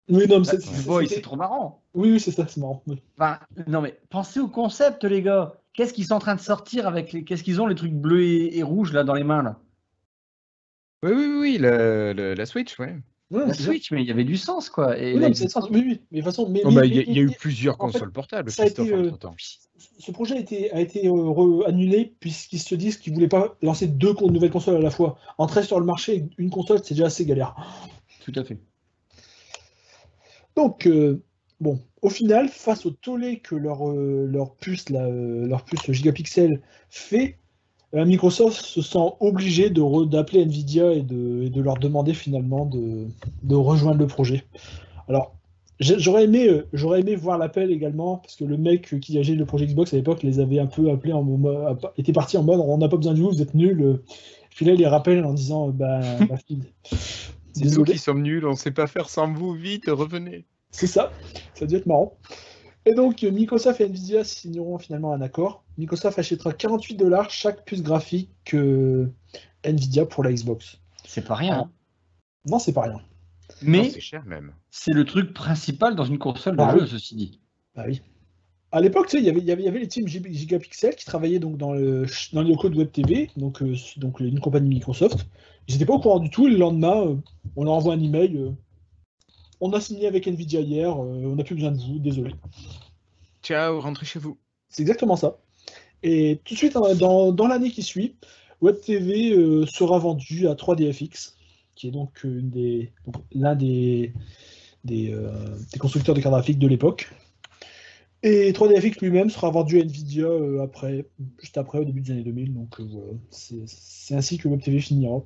Oui, non, mais Bah, X-Boy, c'est c'était. trop marrant. Oui, c'est ça, c'est marrant. Oui. Enfin, non, mais pensez au concept, les gars. Qu'est-ce qu'ils sont en train de sortir avec qu'est-ce qu'ils ont, les trucs bleus et rouges là dans les mains là? oui, oui, oui, la Switch, ouais. Ouais, La c'est ça. Switch, mais il y avait du sens, quoi. Et Oui, la non, mais c'est ça. Xbox, Oui, oui. Mais de toute façon, Oh, bah, il y a eu plusieurs en fait, consoles portables, ça a été. Christophe, entre-temps. Ce projet a été annulé puisqu'ils se disent qu'ils ne voulaient pas lancer deux nouvelles consoles à la fois. Entrer sur le marché, une console, c'est déjà assez galère. tout à fait. Donc, bon, au final, face au tollé que leur puce Gigapixel fait, Microsoft se sent obligé d'appeler Nvidia et de leur demander finalement de rejoindre le projet. Alors, j'aurais aimé voir l'appel également, parce que le mec qui dirigeait le projet Xbox à l'époque les avait un peu appelés était parti en mode on n'a pas besoin de vous, vous êtes nuls. Puis là, il les rappelle en disant bah, C'est nous désolé. qui sommes nuls, on ne sait pas faire sans vous, vite, revenez. C'est ça, ça a dû être marrant. Et donc, Microsoft et Nvidia signeront finalement un accord. Microsoft achètera 48$ chaque puce graphique que Nvidia pour la Xbox. C'est pas rien, hein. Non, c'est pas rien. Non, c'est Mais cher même. c'est le truc principal dans une console de Ah jeu, oui. ceci dit. Bah oui. À l'époque, tu sais, il y avait les teams Gigapixel qui travaillaient donc dans les locaux de Web TV, donc une compagnie Microsoft. Ils n'étaient pas au courant du tout. Et le lendemain, on leur envoie un email. On a signé avec Nvidia hier, on n'a plus besoin de vous, désolé. Ciao, rentrez chez vous. C'est exactement ça. Et tout de suite, dans l'année qui suit, Web TV sera vendu à 3DFX, qui est donc l'un des constructeurs de cartes graphiques de l'époque. Et 3DFX lui-même sera vendu à Nvidia juste après, au début des années 2000. Donc voilà, c'est ainsi que WebTV finira.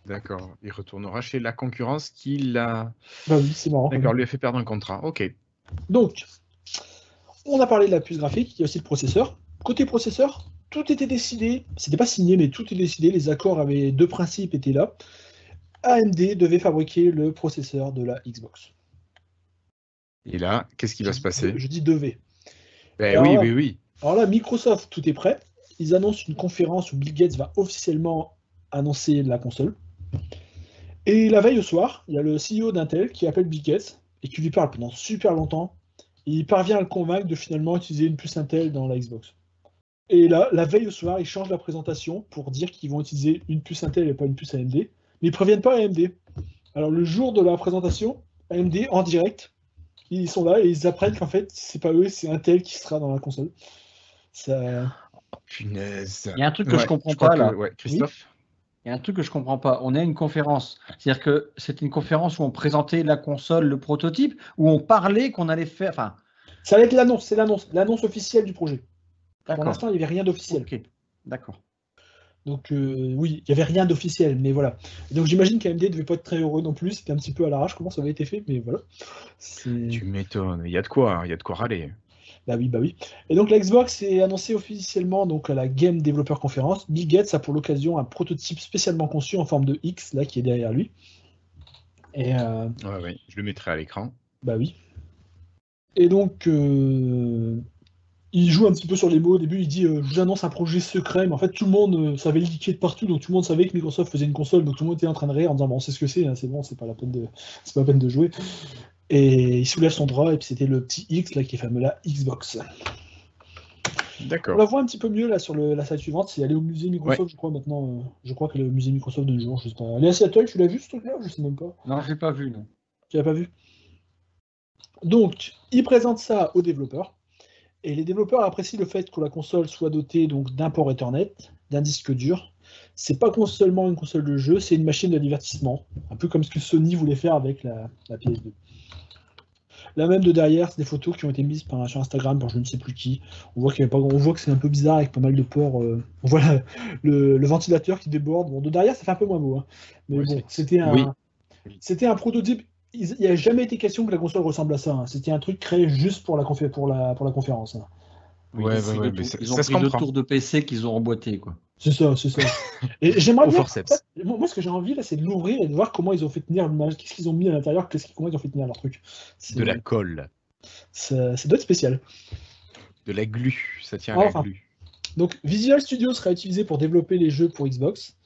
D'accord. Il retournera chez la concurrence qui l'a. Bah oui, c'est marrant. D'accord, lui a fait perdre un contrat. Ok. Donc, on a parlé de la puce graphique, il y a aussi le processeur. Côté processeur, tout était décidé. C'était pas signé, mais tout était décidé. Les accords avaient deux principes étaient là. AMD devait fabriquer le processeur de la Xbox. Et là, qu'est-ce qui va se passer? Je dis devait. Ben oui, oui, oui. Alors là, Microsoft, tout est prêt. Ils annoncent une conférence où Bill Gates va officiellement annoncer la console. Et la veille au soir, il y a le CEO d'Intel qui appelle Bill Gates et qui lui parle pendant super longtemps. Et il parvient à le convaincre de finalement utiliser une puce Intel dans la Xbox. Et là, la veille au soir, ils changent la présentation pour dire qu'ils vont utiliser une puce Intel et pas une puce AMD. Mais ils ne préviennent pas AMD. Alors le jour de la présentation, AMD en direct, ils sont là et ils apprennent qu'en fait, c'est pas eux, c'est Intel qui sera dans la console. Ça... Punaise. Il y a un truc que je comprends pas là. Ouais, Christophe? Il y a un truc que je comprends pas. On a une conférence. C'est-à-dire que c'était une conférence où on présentait la console, le prototype, où on parlait qu'on allait faire. Enfin, ça va être l'annonce, c'est l'annonce officielle du projet. Pour d'accord. l'instant, il n'y avait rien d'officiel. Ok, d'accord. Donc oui, il n'y avait rien d'officiel, mais voilà. Et donc j'imagine qu'AMD ne devait pas être très heureux non plus. C'était un petit peu à l'arrache comment ça avait été fait, mais voilà. Tu m'étonnes. Il y a de quoi râler. Bah oui, bah oui. Et donc la Xbox est annoncée officiellement donc, à la Game Developer Conference. Bill Gates a pour l'occasion un prototype spécialement conçu en forme de X, là, qui est derrière lui. Et ouais, je le mettrai à l'écran. bah oui. Et donc, il joue un petit peu sur les mots. Au début, il dit je vous annonce un projet secret, mais en fait, tout le monde savait le leaker de partout, donc tout le monde savait que Microsoft faisait une console, donc tout le monde était en train de rire en disant bon, on sait ce que c'est, hein, c'est bon, c'est pas la peine de jouer. Et il soulève son bras, et puis c'était le petit X là qui est fameux là, Xbox. On D'accord. la voit un petit peu mieux là sur la slide suivante, c'est aller au musée Microsoft, Ouais. je crois maintenant. Je crois qu'elle est au musée Microsoft de nos jours, je sais pas. Elle est à Seattle, tu l'as vu ce truc-là? Je sais même pas. Non, je l'ai pas vu, non. Tu l'as pas vu? Donc, il présente ça aux développeurs. Et les développeurs apprécient le fait que la console soit dotée donc d'un port Ethernet, d'un disque dur. C'est pas seulement une console de jeu, c'est une machine de divertissement, un peu comme ce que Sony voulait faire avec la PS2. Là même de derrière, c'est des photos qui ont été mises sur Instagram par je ne sais plus qui. On voit que c'est un peu bizarre avec pas mal de ports. On voit le ventilateur qui déborde. Bon, de derrière, ça fait un peu moins beau, hein. Mais Oui, bon, oui. c'était un prototype. Il n'y a jamais été question que la console ressemble à ça, hein. C'était un truc créé juste pour la conférence, hein. Oui, Ouais, mais ça ils ont se pris deux comprend. tours de PC qu'ils ont emboîté, quoi. C'est ça. Et j'aimerais Au bien. forceps. En fait, moi, ce que j'ai envie là, c'est de l'ouvrir et de voir comment ils ont fait tenir qu'est-ce qu'ils ont mis à l'intérieur, comment ils ont fait tenir leur truc. De la colle. Ça doit être spécial. De la glu. Ça tient à la Enfin, glu. donc Visual Studio sera utilisé pour développer les jeux pour Xbox.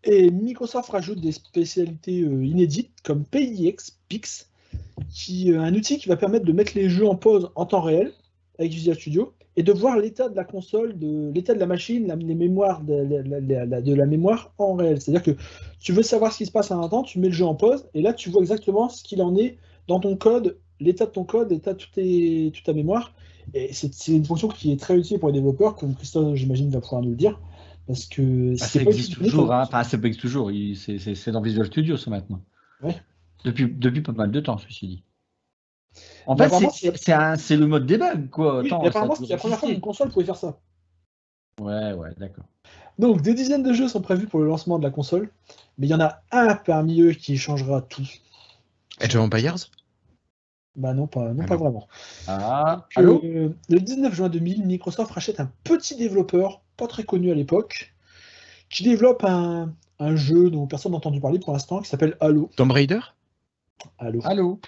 Et Microsoft rajoute des spécialités inédites comme PIX, un outil qui va permettre de mettre les jeux en pause en temps réel avec Visual Studio et de voir l'état de la console, l'état de la machine, les mémoires de la mémoire en réel. C'est-à-dire que tu veux savoir ce qui se passe à un temps, tu mets le jeu en pause et là tu vois exactement ce qu'il en est dans ton code, l'état de ton code, l'état de toute ta mémoire. Et c'est une fonction qui est très utile pour les développeurs, comme Christophe, j'imagine, va pouvoir nous le dire. Parce que ça existe toujours, hein. Enfin, ça existe toujours. C'est dans Visual Studio, ça, maintenant. Ouais. Depuis pas mal de temps, ceci dit. En fait, c'est le mode debug, quoi. Oui, Attends, apparemment, c'est la première fois qu'une console pouvait faire ça. Ouais, d'accord. Donc, des dizaines de jeux sont prévus pour le lancement de la console, mais il y en a un parmi eux qui changera tout. Age of Empires? Bah non, pas vraiment. Allô? Le 19 juin 2000, Microsoft rachète un petit développeur, pas très connu à l'époque, qui développe un jeu dont personne n'a entendu parler pour l'instant, qui s'appelle Halo. Tomb Raider? Halo.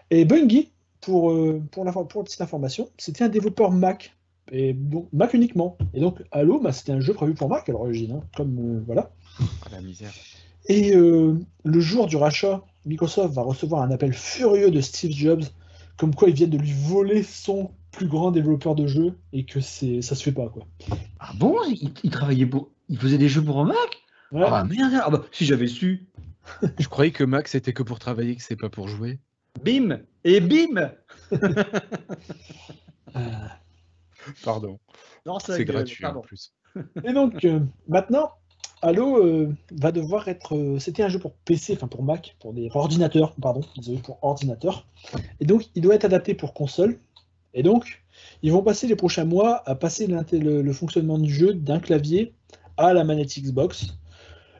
Et Bungie, pour la petite information, c'était un développeur Mac. Et donc Mac uniquement. Et donc Halo, bah, c'était un jeu prévu pour Mac à l'origine, hein, comme voilà. Ah, la misère. Et le jour du rachat, Microsoft va recevoir un appel furieux de Steve Jobs, comme quoi ils viennent de lui voler son plus grand développeur de jeux et que ça se fait pas, quoi. Ah bon, il travaillait il faisait des jeux pour un Mac? Ouais. Ah merde, ah bah, si j'avais su. Je croyais que Mac c'était que pour travailler, que c'est pas pour jouer. Bim et bim. Pardon. Non, c'est gratuit en plus. Et donc maintenant, Halo va devoir être. C'était un jeu pour PC, enfin pour Mac, pour ordinateur, pardon, désolé, pour ordinateur. Et donc, il doit être adapté pour console. Et donc, ils vont passer les prochains mois à passer le fonctionnement du jeu d'un clavier à la manette Xbox.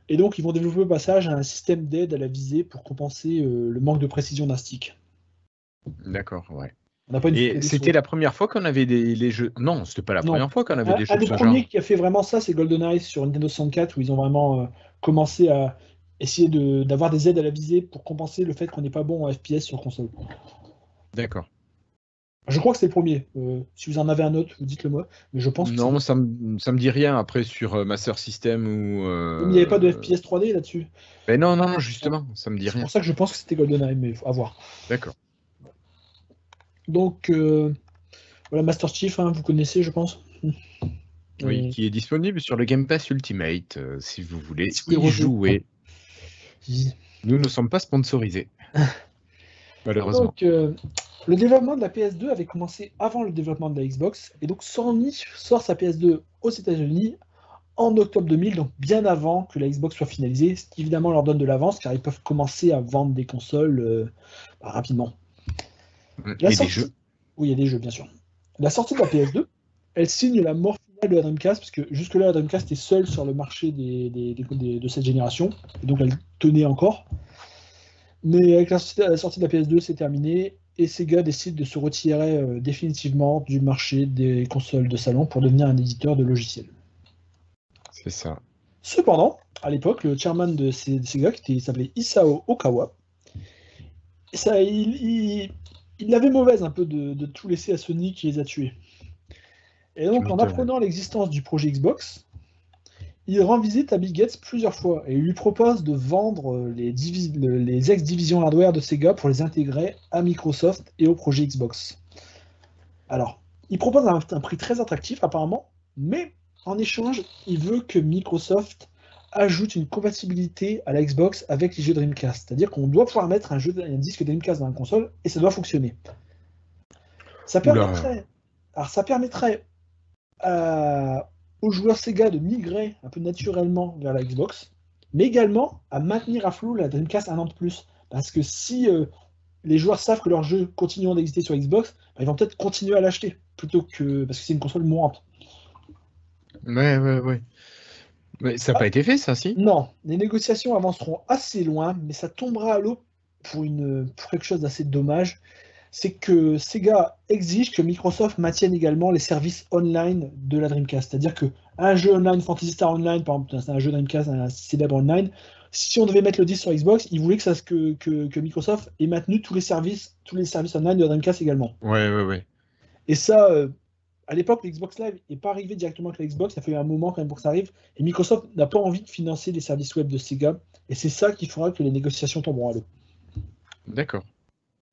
Et donc, ils vont développer au passage un système d'aide à la visée pour compenser le manque de précision d'un stick. D'accord, ouais. On n'a pas une full Et release c'était sur- la première fois qu'on avait les jeux. Non, c'était pas la Non. première fois qu'on avait des jeux Un de des ce premiers genre. qui a fait vraiment ça, c'est GoldenEye sur Nintendo 64, où ils ont vraiment commencé à essayer d'avoir des aides à la visée pour compenser le fait qu'on n'est pas bon en FPS sur console. D'accord. Je crois que c'est le premier. Si vous en avez un autre, vous dites-le moi. Mais je pense que Non, ça me dit rien après sur Master System ou. il n'y avait pas de FPS 3D là-dessus. Ben non, non, justement, ça me dit C'est rien. pour ça que je pense que c'était GoldenEye, mais à voir. D'accord. Donc, voilà, Master Chief, hein, vous connaissez, je pense. Oui, qui est disponible sur le Game Pass Ultimate, si vous voulez Si vous y voulez jouer. rejouer. Nous ne sommes pas sponsorisés. Malheureusement. Donc, le développement de la PS2 avait commencé avant le développement de la Xbox, et donc Sony sort sa PS2 aux États-Unis en octobre 2000, donc bien avant que la Xbox soit finalisée, ce qui évidemment leur donne de l'avance, car ils peuvent commencer à vendre des consoles rapidement. Et des jeux. Oui, il y a des jeux, bien sûr. La sortie de la PS2, elle signe la mort finale de la Dreamcast, parce que jusque-là, la Dreamcast est seule sur le marché de cette génération, et donc elle tenait encore. Mais avec la sortie de la PS2, c'est terminé, et Sega décide de se retirer définitivement du marché des consoles de salon pour devenir un éditeur de logiciels. C'est ça. Cependant, à l'époque, le chairman de Sega, qui s'appelait Isao Okawa, il l'avait mauvaise un peu de tout laisser à Sony qui les a tués. Et donc, en apprenant l'existence du projet Xbox, il rend visite à Bill Gates plusieurs fois et il lui propose de vendre les ex-divisions hardware de Sega pour les intégrer à Microsoft et au projet Xbox. Alors, il propose un prix très attractif apparemment, mais en échange, il veut que Microsoft ajoute une compatibilité à la Xbox avec les jeux Dreamcast. C'est-à-dire qu'on doit pouvoir mettre un disque Dreamcast dans la console et ça doit fonctionner. Ça permettrait aux joueurs Sega de migrer un peu naturellement vers la Xbox, mais également à maintenir à flot la Dreamcast un an de plus. Parce que si les joueurs savent que leurs jeux continueront d'exister sur Xbox, ils vont peut-être continuer à l'acheter, plutôt que parce que c'est une console mourante. Ouais. Mais ça n'a pas été fait, ça, si? Non, les négociations avanceront assez loin, mais ça tombera à l'eau pour quelque chose d'assez dommage. C'est que Sega exige que Microsoft maintienne également les services online de la Dreamcast. C'est-à-dire qu'un jeu online, Phantasy Star Online, par exemple, c'est un jeu Dreamcast, un célèbre online, si on devait mettre le disque sur Xbox, ils voulaient que Microsoft ait maintenu tous les services online de la Dreamcast également. Ouais. Et ça, à l'époque, l'Xbox Live n'est pas arrivé directement avec la Xbox, ça fait un moment quand même pour que ça arrive, et Microsoft n'a pas envie de financer les services web de Sega, et c'est ça qui fera que les négociations tomberont à l'eau. D'accord.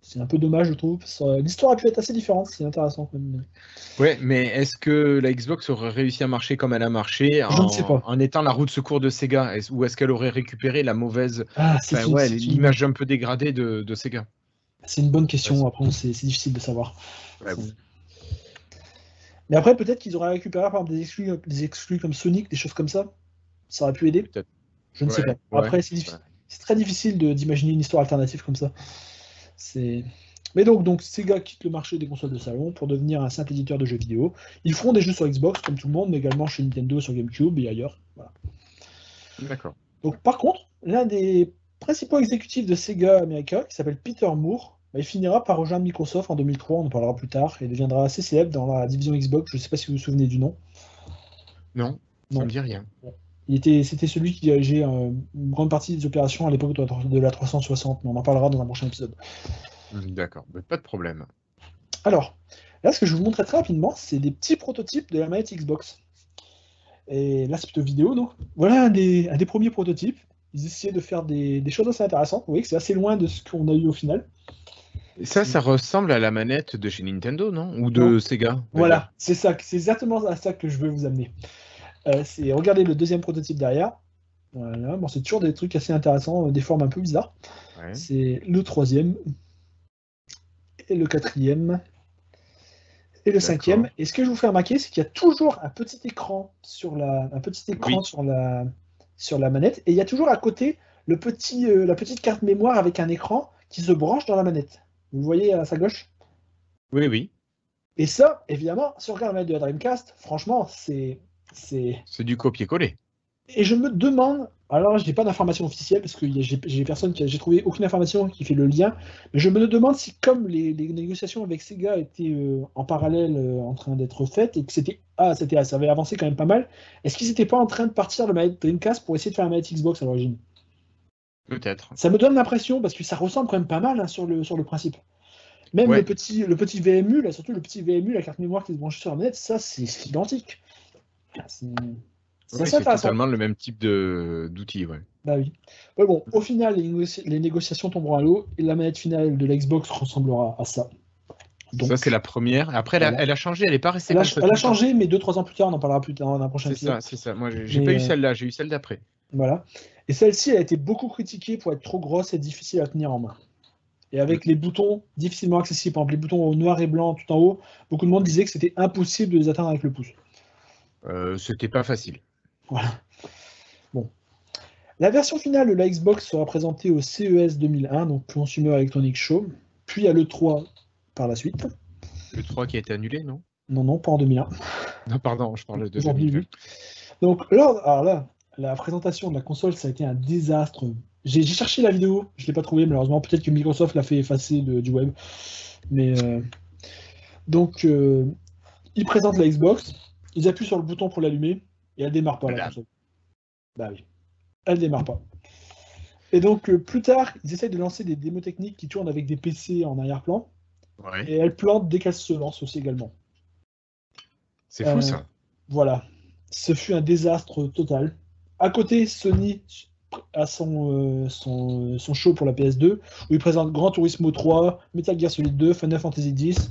C'est un peu dommage, je trouve. L'histoire a pu être assez différente, c'est intéressant quand même. Ouais, mais est-ce que la Xbox aurait réussi à marcher comme elle a marché Je ne sais pas. en étant la roue de secours de Sega? Ou est-ce qu'elle aurait récupéré la mauvaise, l'image un peu dégradée de Sega? C'est une bonne question, après c'est difficile de savoir. Ouais, bon. Mais après, peut-être qu'ils auraient récupéré par exemple des exclus comme Sonic, des choses comme ça. Ça aurait pu aider. Peut-être. Je ne sais pas. Après, c'est très difficile d'imaginer une histoire alternative comme ça. Mais donc Sega quitte le marché des consoles de salon pour devenir un simple éditeur de jeux vidéo. Ils feront des jeux sur Xbox comme tout le monde, mais également chez Nintendo, sur GameCube et ailleurs. Voilà. D'accord. Donc par contre, l'un des principaux exécutifs de Sega America, qui s'appelle Peter Moore, il finira par rejoindre Microsoft en 2003, on en parlera plus tard, et deviendra assez célèbre dans la division Xbox. Je ne sais pas si vous vous souvenez du nom. Non, ça ne me dit rien. C'était celui qui dirigeait une grande partie des opérations à l'époque de la 360, mais on en parlera dans un prochain épisode. D'accord, mais pas de problème. Alors, là, ce que je vais vous montrer très rapidement, c'est des petits prototypes de la manette Xbox. Et là, c'est plutôt vidéo, donc voilà un des premiers prototypes. Ils essayaient de faire des choses assez intéressantes. Vous voyez que c'est assez loin de ce qu'on a eu au final. Et ça ressemble à la manette de chez Nintendo, non? Ou de Sega? Voilà, c'est exactement à ça que je veux vous amener. Regardez le deuxième prototype derrière. Voilà, bon, c'est toujours des trucs assez intéressants, des formes un peu bizarres. Ouais. C'est le troisième, et le quatrième, et le cinquième. Et ce que je vous fais remarquer, c'est qu'il y a toujours un petit écran sur la sur la manette, et il y a toujours à côté la petite carte mémoire avec un écran qui se branche dans la manette. Vous le voyez à sa gauche? Oui, oui. Et ça, évidemment, si on regarde la manette de la Dreamcast, franchement, c'est... C'est du copier-coller. Et je me demande, alors je n'ai pas d'informations officielles parce que j'ai trouvé aucune information qui fait le lien, mais je me demande si comme les négociations avec Sega étaient en parallèle en train d'être faites et que ça avait avancé quand même pas mal, est-ce qu'ils n'étaient pas en train de partir de la manette Dreamcast pour essayer de faire la manette Xbox à l'origine? Peut-être. Ça me donne l'impression parce que ça ressemble quand même pas mal hein, sur le principe. Même Ouais. le petit VMU, là, surtout le petit VMU, la carte mémoire qui se branche sur la manette, ça c'est identique. C'est Oui, assez c'est intéressant. totalement le même type d'outil, ouais. Bah oui. Mais bon, au final, les négociations tomberont à l'eau et la manette finale de la Xbox ressemblera à ça. Donc, ça, c'est la première. Après, voilà. elle a changé, elle n'est pas restée Elle comme ça. a changé, mais 2-3 ans plus tard, on en parlera plus tard dans un prochain C'est épisode. ça, c'est ça. Moi, j'ai pas eu celle-là, j'ai eu celle d'après. Voilà. Et celle-ci, elle a été beaucoup critiquée pour être trop grosse et difficile à tenir en main. Et avec les boutons difficilement accessibles, par exemple les boutons au noir et blanc tout en haut, beaucoup de monde disait que c'était impossible de les atteindre avec le pouce. C'était pas facile. Voilà. Bon. La version finale de la Xbox sera présentée au CES 2001, donc Consumer Electronics Show, puis à l'E3 par la suite. Le 3 qui a été annulé, non? Non, pas en 2001. Non, pardon, je parle de Aujourd'hui, 2020. oui. Donc là, la présentation de la console, ça a été un désastre. J'ai cherché la vidéo, je ne l'ai pas trouvée malheureusement. Peut-être que Microsoft l'a fait effacer du web. Mais donc, ils présentent la Xbox, ils appuient sur le bouton pour l'allumer et elle démarre pas la console. Bah oui, elle démarre pas. Et donc plus tard, ils essayent de lancer des démos techniques qui tournent avec des PC en arrière-plan. Ouais. Et elle plante dès qu'elle se lance aussi également. C'est fou ça. Voilà. Ce fut un désastre total. À côté, Sony a son show pour la PS2, où il présente Gran Turismo 3, Metal Gear Solid 2, Final Fantasy X.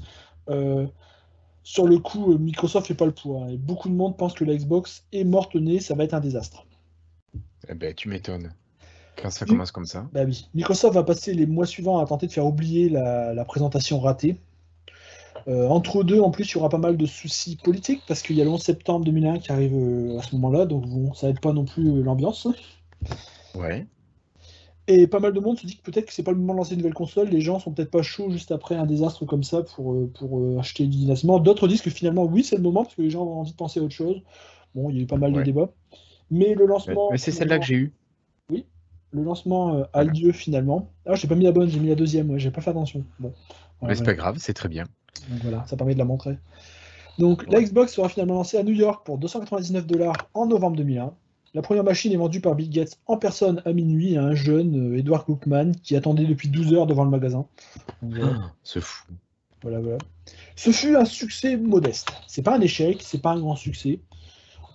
Sur le coup, Microsoft fait pas le poids. Et beaucoup de monde pense que la Xbox est morte au nez, ça va être un désastre. Eh ben, tu m'étonnes. Quand ça commence comme ça. Bah oui. Microsoft va passer les mois suivants à tenter de faire oublier la présentation ratée. Entre deux, en plus, il y aura pas mal de soucis politiques parce qu'il y a le 11 septembre 2001 qui arrive à ce moment-là, donc bon, ça aide pas non plus l'ambiance. Ouais. Et pas mal de monde se dit que peut-être que c'est pas le moment de lancer une nouvelle console, les gens sont peut-être pas chauds juste après un désastre comme ça pour acheter immédiatement. D'autres disent que finalement, oui, c'est le moment parce que les gens ont envie de penser à autre chose. Bon, il y a eu pas mal de débats. Mais le lancement. Mais c'est celle-là que j'ai eue. Oui, le lancement a lieu finalement. Ah, j'ai pas mis la bonne, j'ai mis la deuxième, ouais, j'ai pas fait attention. Bon. Mais c'est pas grave, c'est très bien. Donc voilà, ça permet de la montrer. Donc la Xbox sera finalement lancée à New York pour 299$ en novembre 2001. La première machine est vendue par Bill Gates en personne à minuit à un jeune, Edward Cookman, qui attendait depuis 12 heures devant le magasin. Donc, voilà. C'est fou. Voilà. Ce fut un succès modeste. C'est pas un échec, c'est pas un grand succès.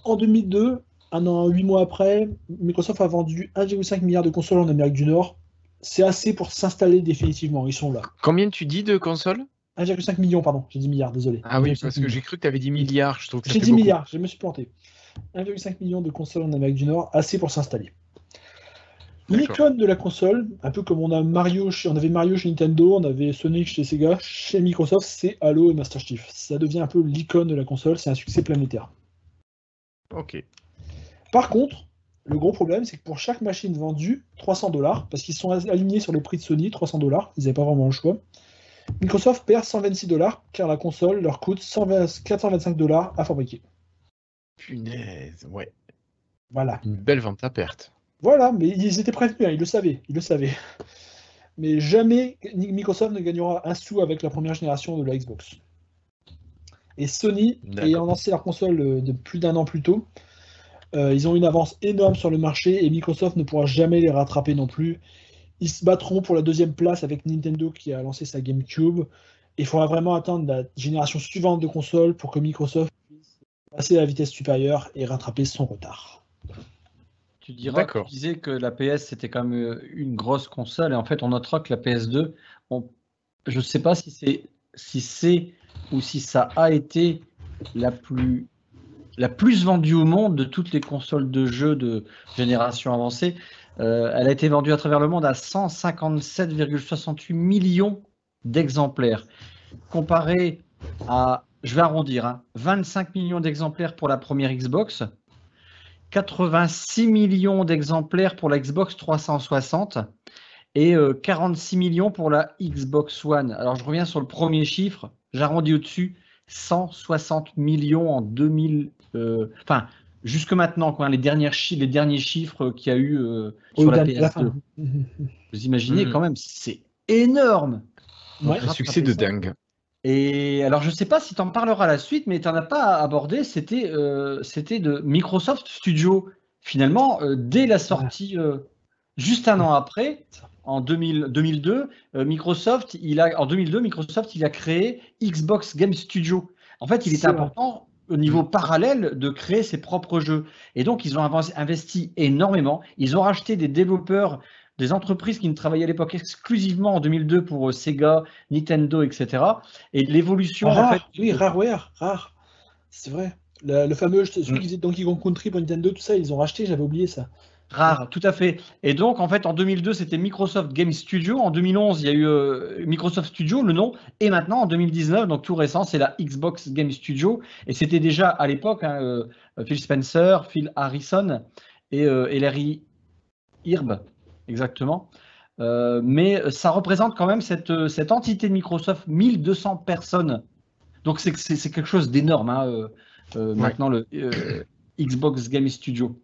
En 2002, 1 an, 8 mois après, Microsoft a vendu 1,5 milliard de consoles en Amérique du Nord. C'est assez pour s'installer définitivement, ils sont là. Combien tu dis de consoles? 1,5 million, pardon, j'ai dit milliard, désolé. Ah oui, parce que j'ai cru que tu avais dit milliards. J'ai dit milliard, je me suis planté. 1,5 million de consoles en Amérique du Nord, assez pour s'installer. L'icône de la console, un peu comme on avait Mario chez Nintendo, on avait Sonic chez Sega, chez Microsoft, c'est Halo et Master Chief. Ça devient un peu l'icône de la console, c'est un succès planétaire. Ok. Par contre, le gros problème, c'est que pour chaque machine vendue, 300$, parce qu'ils sont alignés sur le prix de Sony, 300$, ils n'avaient pas vraiment le choix. Microsoft perd 126$, car la console leur coûte 425$ à fabriquer. Punaise, ouais. Voilà. Une belle vente à perte. Voilà, mais ils étaient prévenus, hein, ils le savaient. Mais jamais Microsoft ne gagnera un sou avec la première génération de la Xbox. Et Sony, ayant lancé leur console de plus d'1 an plus tôt, ils ont une avance énorme sur le marché et Microsoft ne pourra jamais les rattraper non plus. Ils se battront pour la deuxième place avec Nintendo qui a lancé sa GameCube. Il faudra vraiment attendre la génération suivante de consoles pour que Microsoft puisse passer à la vitesse supérieure et rattraper son retard. Tu disais que la PS c'était quand même une grosse console et en fait on notera que la PS2, je ne sais pas si c'est ou si ça a été la plus vendue au monde de toutes les consoles de jeux de génération avancée. Elle a été vendue à travers le monde à 157,68 millions d'exemplaires, comparé à, je vais arrondir, 25 millions d'exemplaires pour la première Xbox 86 millions d'exemplaires pour la Xbox 360 et 46 millions pour la Xbox One. Alors, je reviens sur le premier chiffre, j'arrondis au-dessus, 160 millions en 2000. Enfin, jusque maintenant, quoi, les derniers chiffres qu'il y a eu sur la PS2. Vous imaginez quand même, c'est énorme. Ouais, un succès de dingue. Et alors, je ne sais pas si tu en parleras à la suite, mais tu n'en as pas abordé, c'était de Microsoft Studio. Finalement, dès la sortie, juste un an après, en 2002, Microsoft, il a créé Xbox Game Studio. En fait, il était important au niveau parallèle de créer ses propres jeux. Et donc, ils ont investi énormément. Ils ont racheté des développeurs, des entreprises qui ne travaillaient à l'époque exclusivement en 2002 pour Sega, Nintendo, etc. Et l'évolution, en fait… Oui, Rare. C'est vrai. Le fameux, celui qui faisait Donkey Kong Country pour Nintendo, tout ça, ils ont racheté, j'avais oublié ça. Rare, tout à fait. Et donc, en fait, en 2002, c'était Microsoft Game Studio. En 2011, il y a eu Microsoft Studio, le nom. Et maintenant, en 2019, donc tout récent, c'est la Xbox Game Studio. Et c'était déjà à l'époque Phil Spencer, Phil Harrison et Larry Hirb, exactement. Mais ça représente quand même cette entité de Microsoft, 1200 personnes. Donc, c'est quelque chose d'énorme, maintenant, le Xbox Game Studio.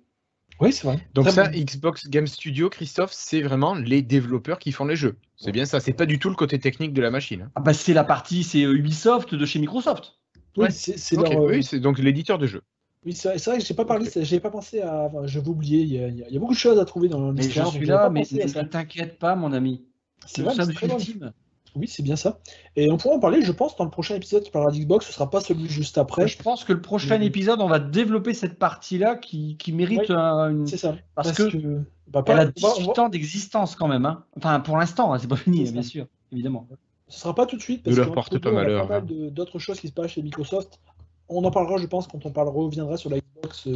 Oui, c'est vrai. Donc ça, Xbox Game Studio, Christophe, c'est vraiment les développeurs qui font les jeux. C'est bien ça, c'est pas du tout le côté technique de la machine. Ah bah c'est la partie, c'est Ubisoft de chez Microsoft. Oui, c'est oui, c'est donc l'éditeur de jeux. Oui, c'est vrai que j'ai pas parlé, j'ai pas pensé à. Enfin, je vais oublier, il y a beaucoup de choses à trouver dans l'histoire. Mais je suis là, mais ne t'inquiète pas, mon ami. C'est vrai, c'est très ultime. Oui, c'est bien ça. Et on pourra en parler, je pense, dans le prochain épisode qui parlera d'Xbox, ce sera pas celui juste après. Je pense que le prochain épisode, on va développer cette partie-là qui mérite une. C'est ça. Parce que elle a 18 ans d'existence quand même. Hein. Enfin, pour l'instant, c'est pas fini, bien sûr, évidemment. Ce sera pas tout de suite, parce qu'il y a pas mal d'autres choses qui se passent chez Microsoft. On en parlera, je pense, quand on reviendra sur la Xbox,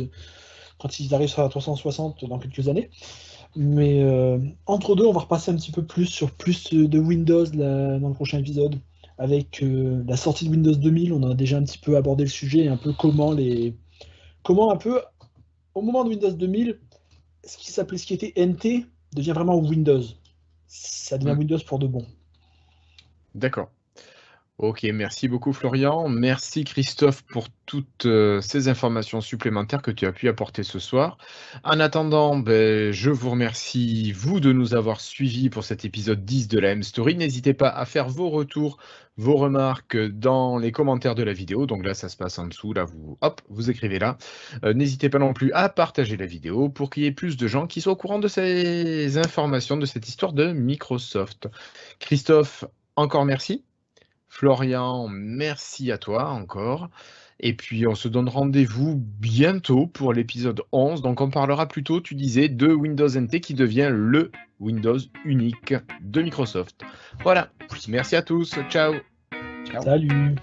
quand ils arrivent sur la 360 dans quelques années. Mais entre deux, on va repasser un petit peu plus sur plus de Windows dans le prochain épisode. Avec la sortie de Windows 2000, on a déjà un petit peu abordé le sujet, un peu comment un peu, au moment de Windows 2000, ce qui était NT devient vraiment Windows. Ça devient Windows pour de bon. D'accord. Ok, merci beaucoup Florian. Merci Christophe pour toutes ces informations supplémentaires que tu as pu apporter ce soir. En attendant, je vous remercie, vous, de nous avoir suivis pour cet épisode 10 de la M-Story. N'hésitez pas à faire vos retours, vos remarques dans les commentaires de la vidéo. Donc là, ça se passe en dessous. Là, vous écrivez là. N'hésitez pas non plus à partager la vidéo pour qu'il y ait plus de gens qui soient au courant de ces informations, de cette histoire de Microsoft. Christophe, encore merci. Florian, merci à toi encore. Et puis, on se donne rendez-vous bientôt pour l'épisode 11. Donc, on parlera plutôt, tu disais, de Windows NT qui devient le Windows unique de Microsoft. Voilà. Merci à tous. Ciao. Salut.